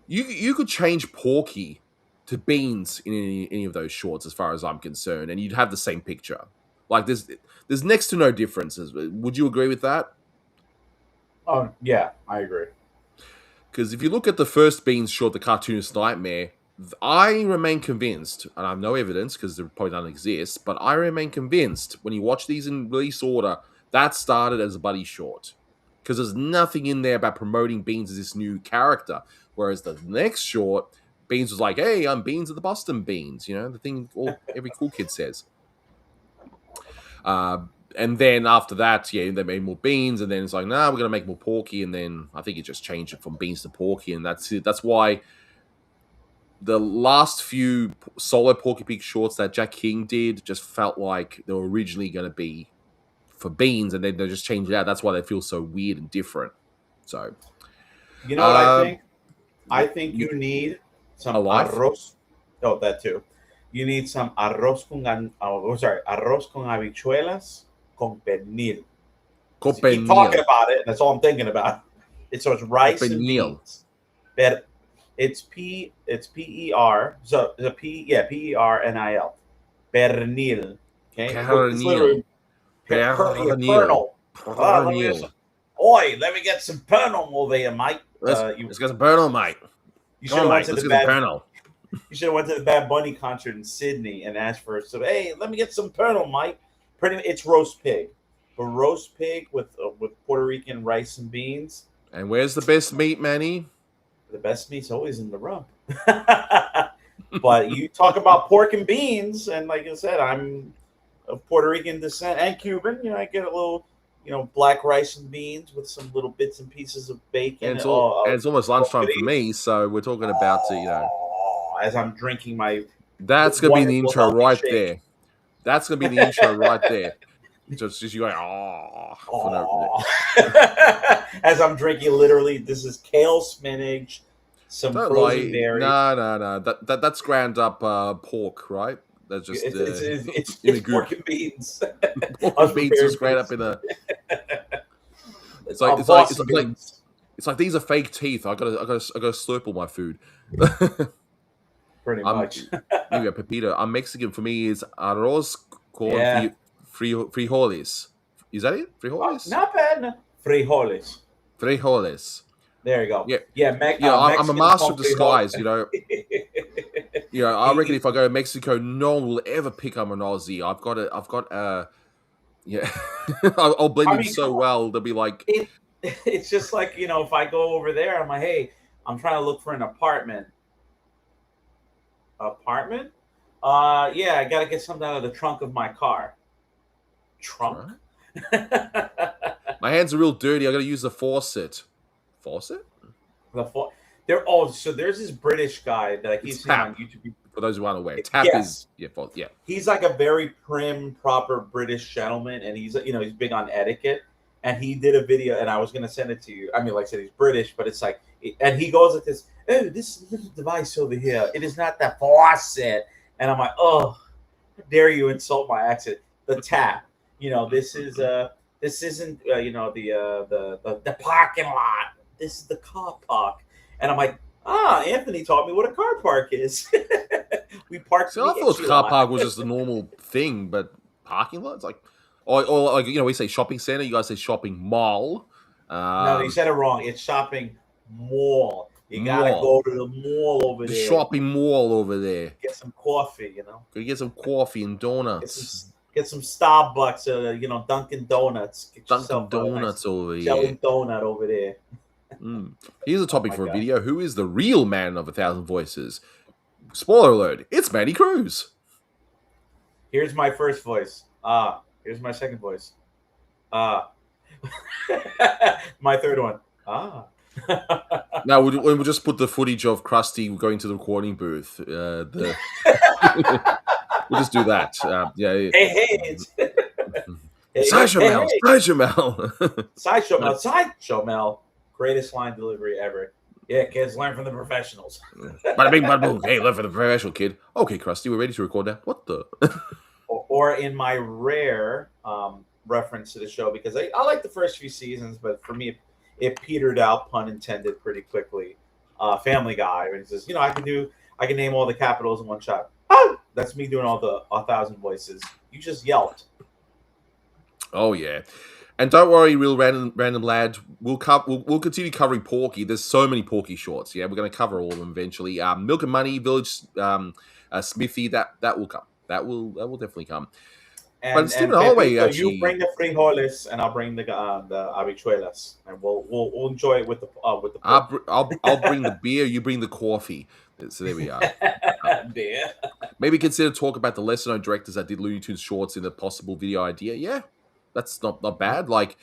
you could change Porky to Beans in any of those shorts, as far as I'm concerned, and you'd have the same picture. Like there's next to no differences. Would you agree with that? Oh yeah, I agree. Because if you look at the first Beans short, The Cartoonist Nightmare, I remain convinced, and I have no evidence because they probably don't exist, but I remain convinced when you watch these in release order, that started as a buddy short. Because there's nothing in there about promoting Beans as this new character. Whereas the next short, Beans was like, hey, I'm Beans of the Boston Beans. The thing every cool kid says. And then after that, they made more Beans, and then it's like, nah, we're gonna make more Porky, and then I think it just changed it from Beans to Porky, and that's it. That's why the last few solo Porky Pig shorts that Jack King did just felt like they were originally going to be for Beans, and then they just changed it out. That's why they feel so weird and different. So, you know what I think? I think you need some arroz. Oh, that too. You need some arroz arroz con habichuelas con pernil. Keep talking about it. That's all I'm thinking about. It's rice and beans. It's PER. So the PERNIL. Pernil. Okay. Pernil. Pernil. Oi, let me get some pernil over here, mate. Let's get some pernil, mate. You should have went to the Bad Bunny concert in Sydney and asked for some. Hey, let me get some pernil, mate. It's roast pig, but roast pig with Puerto Rican rice and beans. And where's the best meat, Manny? The best meat's always in the rump. But you talk about pork and beans, and like I said, I'm of Puerto Rican descent and Cuban. I get a little, black rice and beans with some little bits and pieces of bacon. And it's almost lunchtime for me, so we're talking about as I'm drinking my. That's gonna be the intro right there. That's gonna be the intro right there. Just you going, as I'm drinking, literally, this is kale, spinach, some frozen berries. No. That's ground up pork, right? That's just it's pork and beans. Pork and beans just ground up in a. It's like these are fake teeth. I gotta slurp all my food. Pretty much. Maybe a pepito. I'm Mexican. For me, is arroz con frijoles. Is that it? Frijoles? Not bad. No. Frijoles. There you go. I'm a master of disguise. I reckon if I go to Mexico, no one will ever pick up an Aussie. I've got I'll blend in so well. They'll be like, it's just like if I go over there, I'm like, hey, I'm trying to look for an apartment. Yeah, I gotta get something out of the trunk of my car. Trunk? My hands are real dirty. I got to use the faucet. Faucet? The so there's this British guy that I keep It's seeing on tap. YouTube. For those who aren't aware, tap is Yes, yeah. he's like a very prim, proper British gentleman, and he's big on etiquette. And he did a video, and I was gonna send it to you. I mean, like I said, he's British, but it's like, and he goes like this. Oh, this little device over here. It is not the faucet. And I'm like, oh, how dare you insult my accent? The tap. This isn't the parking lot. This is the car park. And I'm like, Anthony taught me what a car park is. We parked So in I the thought itchy car lot. park was just a normal thing, but parking lots like, or like we say shopping center. You guys say shopping mall. No, you said it wrong. It's shopping mall. You gotta Mall. go to the mall over The there. shopping mall over there. Get some coffee. Go get some coffee and donuts. Get some Starbucks. Dunkin' Donuts. Get Dunkin' yourself a nice Donuts over jelly here. donut over there. Here's a topic my for a God. video. Who is the real man of 1,000 voices? Spoiler alert, it's Manny Cruz. Here's my first voice. Here's my second voice. My third one. Now, we'll just put the footage of Krusty going to the recording booth. We'll just do that. Yeah. Hey. Sideshow Mel. Sideshow Mel. Sideshow Mel. Greatest line delivery ever. Yeah, kids, learn from the professionals. Bada bing, bada boom. Hey, learn from the professional, kid. Okay, Krusty, we're ready to record now. What the? Or in my rare reference to the show, because I like the first few seasons, but for me, it petered out, pun intended, pretty quickly. Family Guy, and he says, I can name all the capitals in one shot. Oh, that's me doing all the 1,000 voices. You just yelped. Oh yeah, and don't worry, real random lad. We'll continue covering Porky. There's so many Porky shorts. Yeah, we're going to cover all of them eventually. Milk and Money, Village, Smithy. That will come. That will definitely come. But Stephen Holloway actually, you bring the frijoles and I'll bring the habichuelas, and we'll enjoy it with the I'll bring the beer. You bring the coffee. So there we are. Beer. Maybe consider talk about the lesser known directors that did Looney Tunes shorts in a possible video idea. Yeah, that's not bad. Like,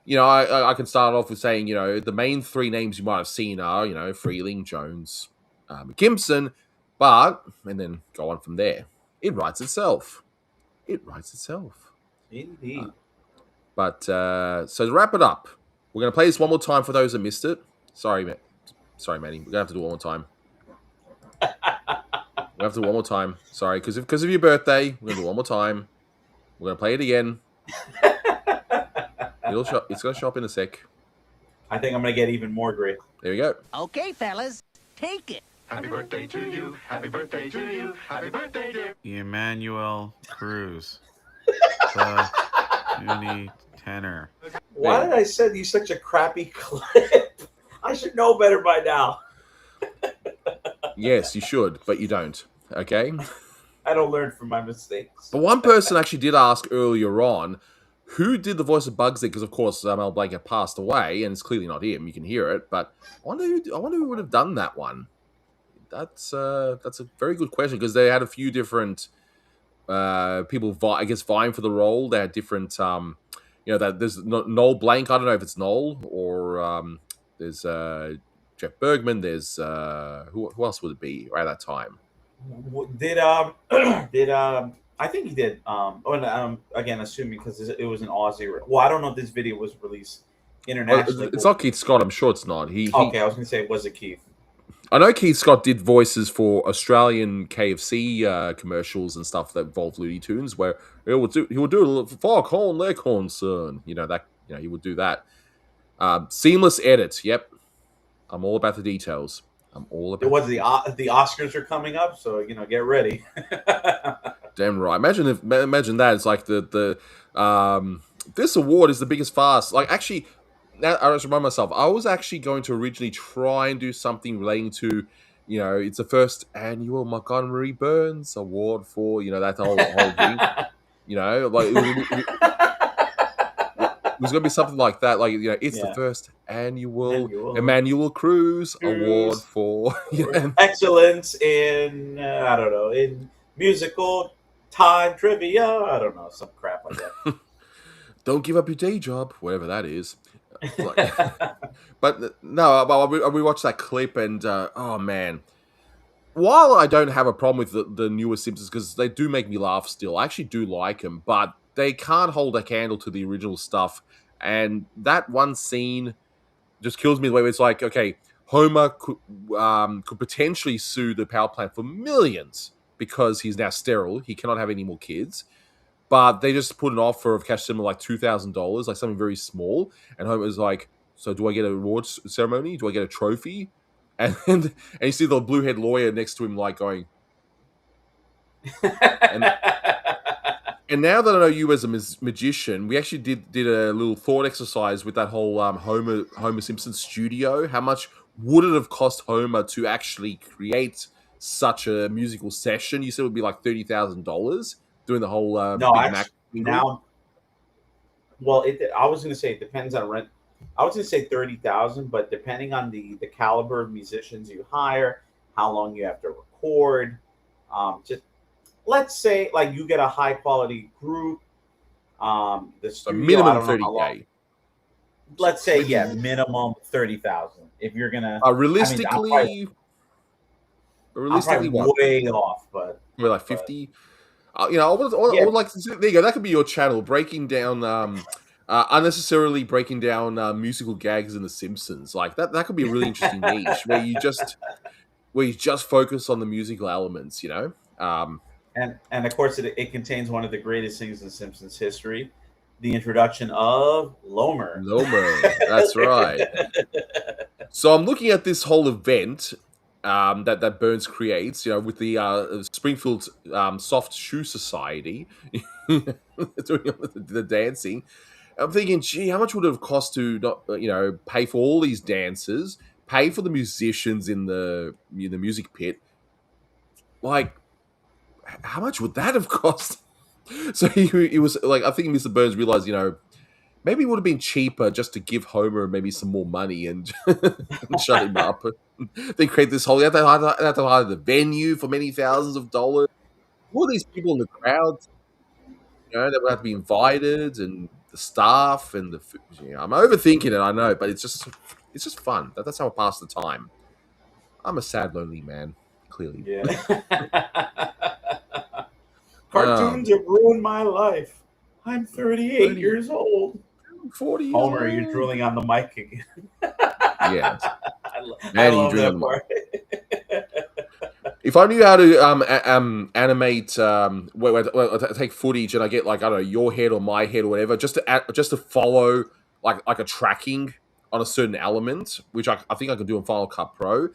I can start off with saying, the main three names you might have seen are, Freeling, Jones, McKimson, and then go on from there. It writes itself. Indeed. So to wrap it up, we're going to play this one more time for those that missed it. Sorry, Manny. We're going to have to do it one more time. We have to do it one more time. Sorry, because of your birthday, we're going to do it one more time. We're going to play it again. It's going to show up in a sec. I think I'm going to get even more great. There we go. Okay, fellas, take it. Happy birthday to you. Happy birthday to you. Happy birthday, dear. Emmanuel Cruz. The Uni tenor. Why did I send you such a crappy clip? I should know better by now. Yes, you should, but you don't. Okay? I don't learn from my mistakes. But one person actually did ask earlier on, who did the voice of Bugsy? Because, of course, Mel Blanc passed away, and it's clearly not him. You can hear it. But I wonder who would have done that one. That's a very good question, because they had a few different people, vying for the role. They had different, that there's Noel Blanc. I don't know if it's Noel, or there's Jeff Bergman. There's who else would it be at that time? I think he did. Again, assuming because it was an Aussie. Well, I don't know if this video was released internationally. It's not Keith Scott. I'm sure it's not. Okay, I was going to say, was it Keith? I know Keith Scott did voices for Australian KFC commercials and stuff that involved Looney Tunes, where he would do a little Foghorn Leghorn, son. He would do that. Seamless edit. Yep, I'm all about the details. It was the Oscars are coming up, so get ready. Damn right. Imagine that. It's like the this award is the biggest farce. Like, actually, now I just remind myself, I was actually going to originally try and do something relating to, it's the first annual Montgomery Burns Award for, that whole thing. It was going to be something like that. Like, it's the first annual Emmanuel Cruz Award for excellence in, I don't know, in musical time trivia. I don't know, some crap like Don't give up your day job, whatever that is. Like, that. but no, we watched that clip and oh man. While I don't have a problem with the newer Simpsons because they do make me laugh still, I actually do like them, but they can't hold a candle to the original stuff. And that one scene just kills me the way it's like, okay, Homer could potentially sue the power plant for millions because he's now sterile. He cannot have any more kids. But they just put an offer of cash similar like $2,000, like something very small. And Homer's like, "So do I get a awards ceremony? Do I get a trophy?" And you see the blue head lawyer next to him, like going, and and now that I know you as a magician, we actually did a little thought exercise with that whole Homer Simpson studio. How much would it have cost Homer to actually create such a musical session? You said it would be like $30,000 doing the whole No, Big Mac actually, jingle. now, well, I was going to say it depends on rent. I was going to say 30,000, but depending on the caliber of musicians you hire, how long you have to record, just let's say like you get a high quality group. The So studio, I minimum don't know how long. 30K. Let's say minimum 30,000. If you're gonna, I mean, Realistically, I'm probably what? way off, but Maybe like but 50. I yeah. would like to see. There you go. That could be your channel, breaking down, unnecessarily breaking down musical gags in The Simpsons. Like that. That could be a really interesting niche where you just focus on the musical elements. You know. And of course it contains one of the greatest things in Simpsons history, the introduction of Lomer. Lomer. That's right. So I'm looking at this whole event that Burns creates, with the Springfield Soft Shoe Society doing the dancing. I'm thinking, gee, how much would it have cost to not, pay for all these dancers, pay for the musicians in the music pit? Like, how much would that have cost? So he was like, I think Mr. Burns realized, maybe it would have been cheaper just to give Homer maybe some more money and shut him up. They create this whole. They have to hire the venue for many thousands of dollars. All these people in the crowd, that would have to be invited, and the staff and the. I'm overthinking it, I know, but it's just fun. That's how I pass the time. I'm a sad, lonely man. Clearly, Yeah. Cartoons have ruined my life. I'm 38 30. years old. 40. Homer, you're drooling on the mic again. Yeah, I Manny, you love drink that on part. If I knew how to animate, take footage, and I get like, I don't know, your head or my head or whatever, just to follow like a tracking on a certain element, which I think I can do in Final Cut Pro.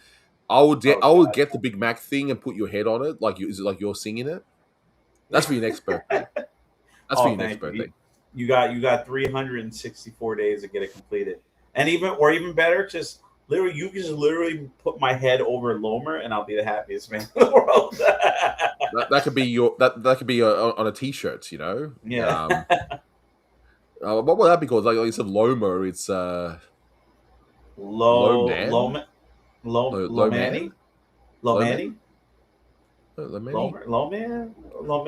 I would Oh, I would God. get the Big Mac thing and put your head on it. Is it like you're singing it? That's for your next birthday. That's for Oh, your next thank you. birthday. You got 364 days to get it completed, and even better, you can just literally put my head over Lomer, and I'll be the happiest man in the world. That could be that could be on a T-shirt. Yeah. What would that be called? Like you said, Lomer. It's Low Man. Low Lomani, Man. Lomani, Low Loman, Low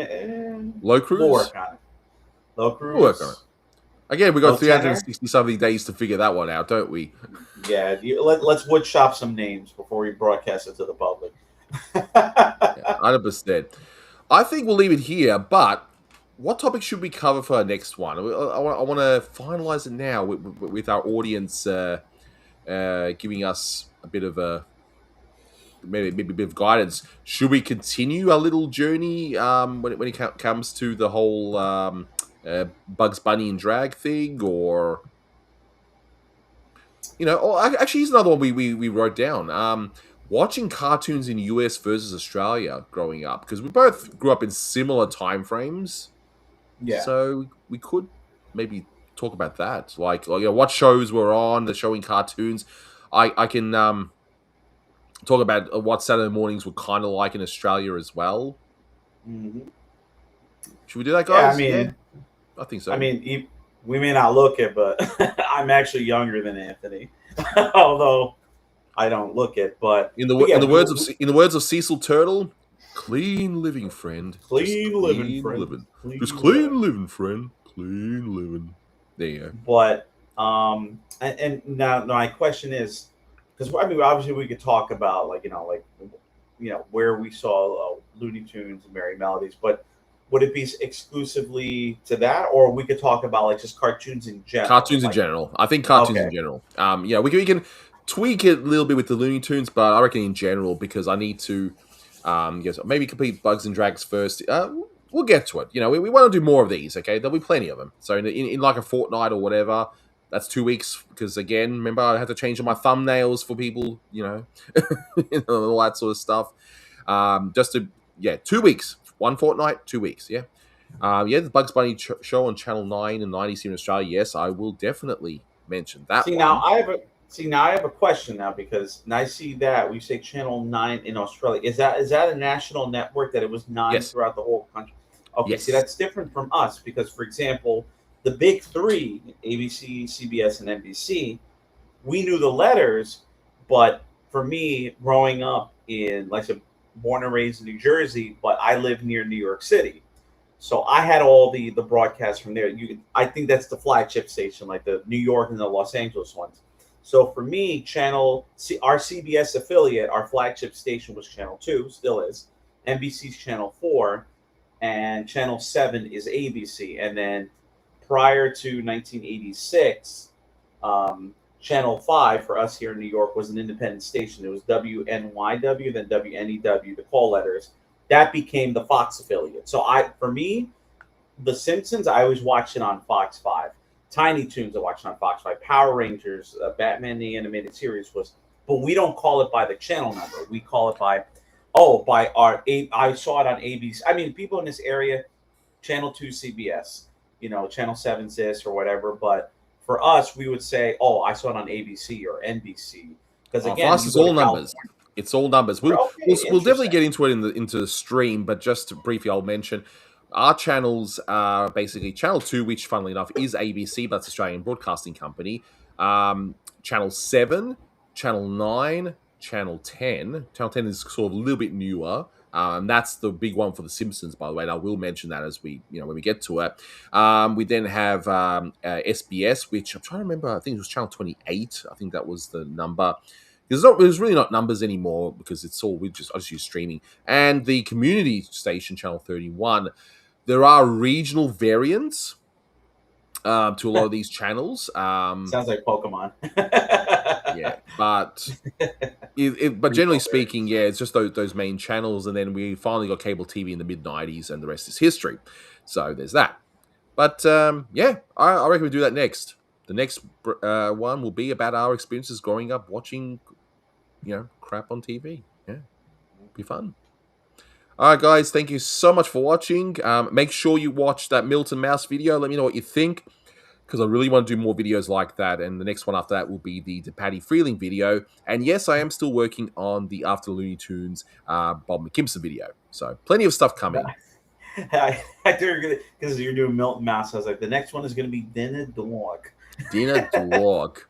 We'll Cruise. work on it. Low We'll work on it. Cruise. Again, we got Low tenor. 360 something days to figure that one out, don't we? Yeah, let's wood shop some names before we broadcast it to the public. 100%. I think we'll leave it here, but what topic should we cover for our next one? I want to finalize it now with our audience giving us a bit of maybe a bit of guidance. Should we continue our little journey when it comes to the whole Bugs Bunny and drag thing, or actually, here's another one we wrote down. Watching cartoons in US versus Australia growing up, because we both grew up in similar time frames, Yeah. so we could maybe talk about that, like what shows were on, the showing cartoons. I can talk about what Saturday mornings were kind of like in Australia as well. Mm-hmm. Should we do that, Yeah, guys? Yeah, I think so. we may not look it, but I'm actually younger than Anthony, although I don't look it. But In the yeah, words of Cecil Turtle, Clean living, friend. Clean living, friend. Just clean living, friend. Clean living. There you go. But and now my question is, because I mean, obviously we could talk about like where we saw Looney Tunes and Merry Melodies, but would it be exclusively to that, or we could talk about like just cartoons in general? Cartoons in general. I think cartoons in general. Yeah, we can tweak it a little bit with the Looney Tunes, but I reckon in general, because I need to yes, maybe complete Bugs and Dragons first. We'll get to it. You know, we want to do more of these, okay? There'll be plenty of them. So in like a fortnight or whatever, that's 2 weeks, because again, remember, I had to change all my thumbnails for people, all that sort of stuff. Just to, 2 weeks. 1 fortnight, 2 weeks, yeah. The Bugs Bunny show on Channel 9 and 90s here in Australia. Yes, I will definitely mention that. Now I have a question now, because I see that we say Channel 9 in Australia. Is that a national network, that it was 9 throughout the whole country? Okay, yes. See, that's different from us, because, for example, the big three, ABC, CBS, and NBC, we knew the letters, but for me, growing up in, like I said, born and raised in New Jersey, but I live near New York City. So I had all the broadcasts from there. I think that's the flagship station, like the New York and the Los Angeles ones. So for me, our CBS affiliate, our flagship station was Channel 2, still is. NBC's Channel 4, and Channel 7 is ABC. And then prior to 1986, Channel 5 for us here in New York was an independent station. It was WNYW, then WNEW, the call letters. That became the Fox affiliate. So for me, The Simpsons, I always watched it on Fox 5. Tiny Toons, I watched on Fox 5. Power Rangers, Batman the Animated Series but we don't call it by the channel number. We call it by I saw it on ABC. I mean, people in this area, Channel 2 CBS, Channel 7 this or whatever. But for us, we would say, I saw it on ABC or NBC. Because again, for us, it's all numbers. It's all numbers. We'll definitely get into it into the stream, but just briefly, I'll mention our channels are basically Channel 2, which, funnily enough, is ABC, but that's Australian Broadcasting Company. Channel 7, Channel 9, Channel 10. Channel 10 is sort of a little bit newer. That's the big one for The Simpsons, by the way, and I will mention that as we, when we get to it. We then have SBS, which I'm trying to remember. I think it was Channel 28. I think that was the number. There's really not numbers anymore, because it's all I just use streaming. And the community station, Channel 31. There are regional variants to a lot of these channels. Sounds like Pokemon. Yeah, but generally speaking, it's just those main channels, and then we finally got cable TV in the mid-90s, and the rest is history. So there's that. But I reckon we do that next. The next one will be about our experiences growing up watching, crap on TV. Yeah, be fun. All right, guys, thank you so much for watching. Make sure you watch that Milton Mouse video. Let me know what you think, because I really want to do more videos like that. And the next one after that will be the Patty Freeling video. And yes, I am still working on the After Looney Tunes Bob McKimson video. So plenty of stuff coming. I do, because you're doing Milton Mouse. I was like, the next one is going to be Dinner Dog. Dinner Dog.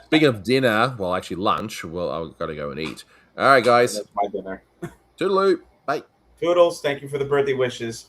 Speaking of dinner, well, actually lunch. Well, I've got to go and eat. All right, guys. That's my dinner. Toodaloo. Bye. Toodles. Thank you for the birthday wishes.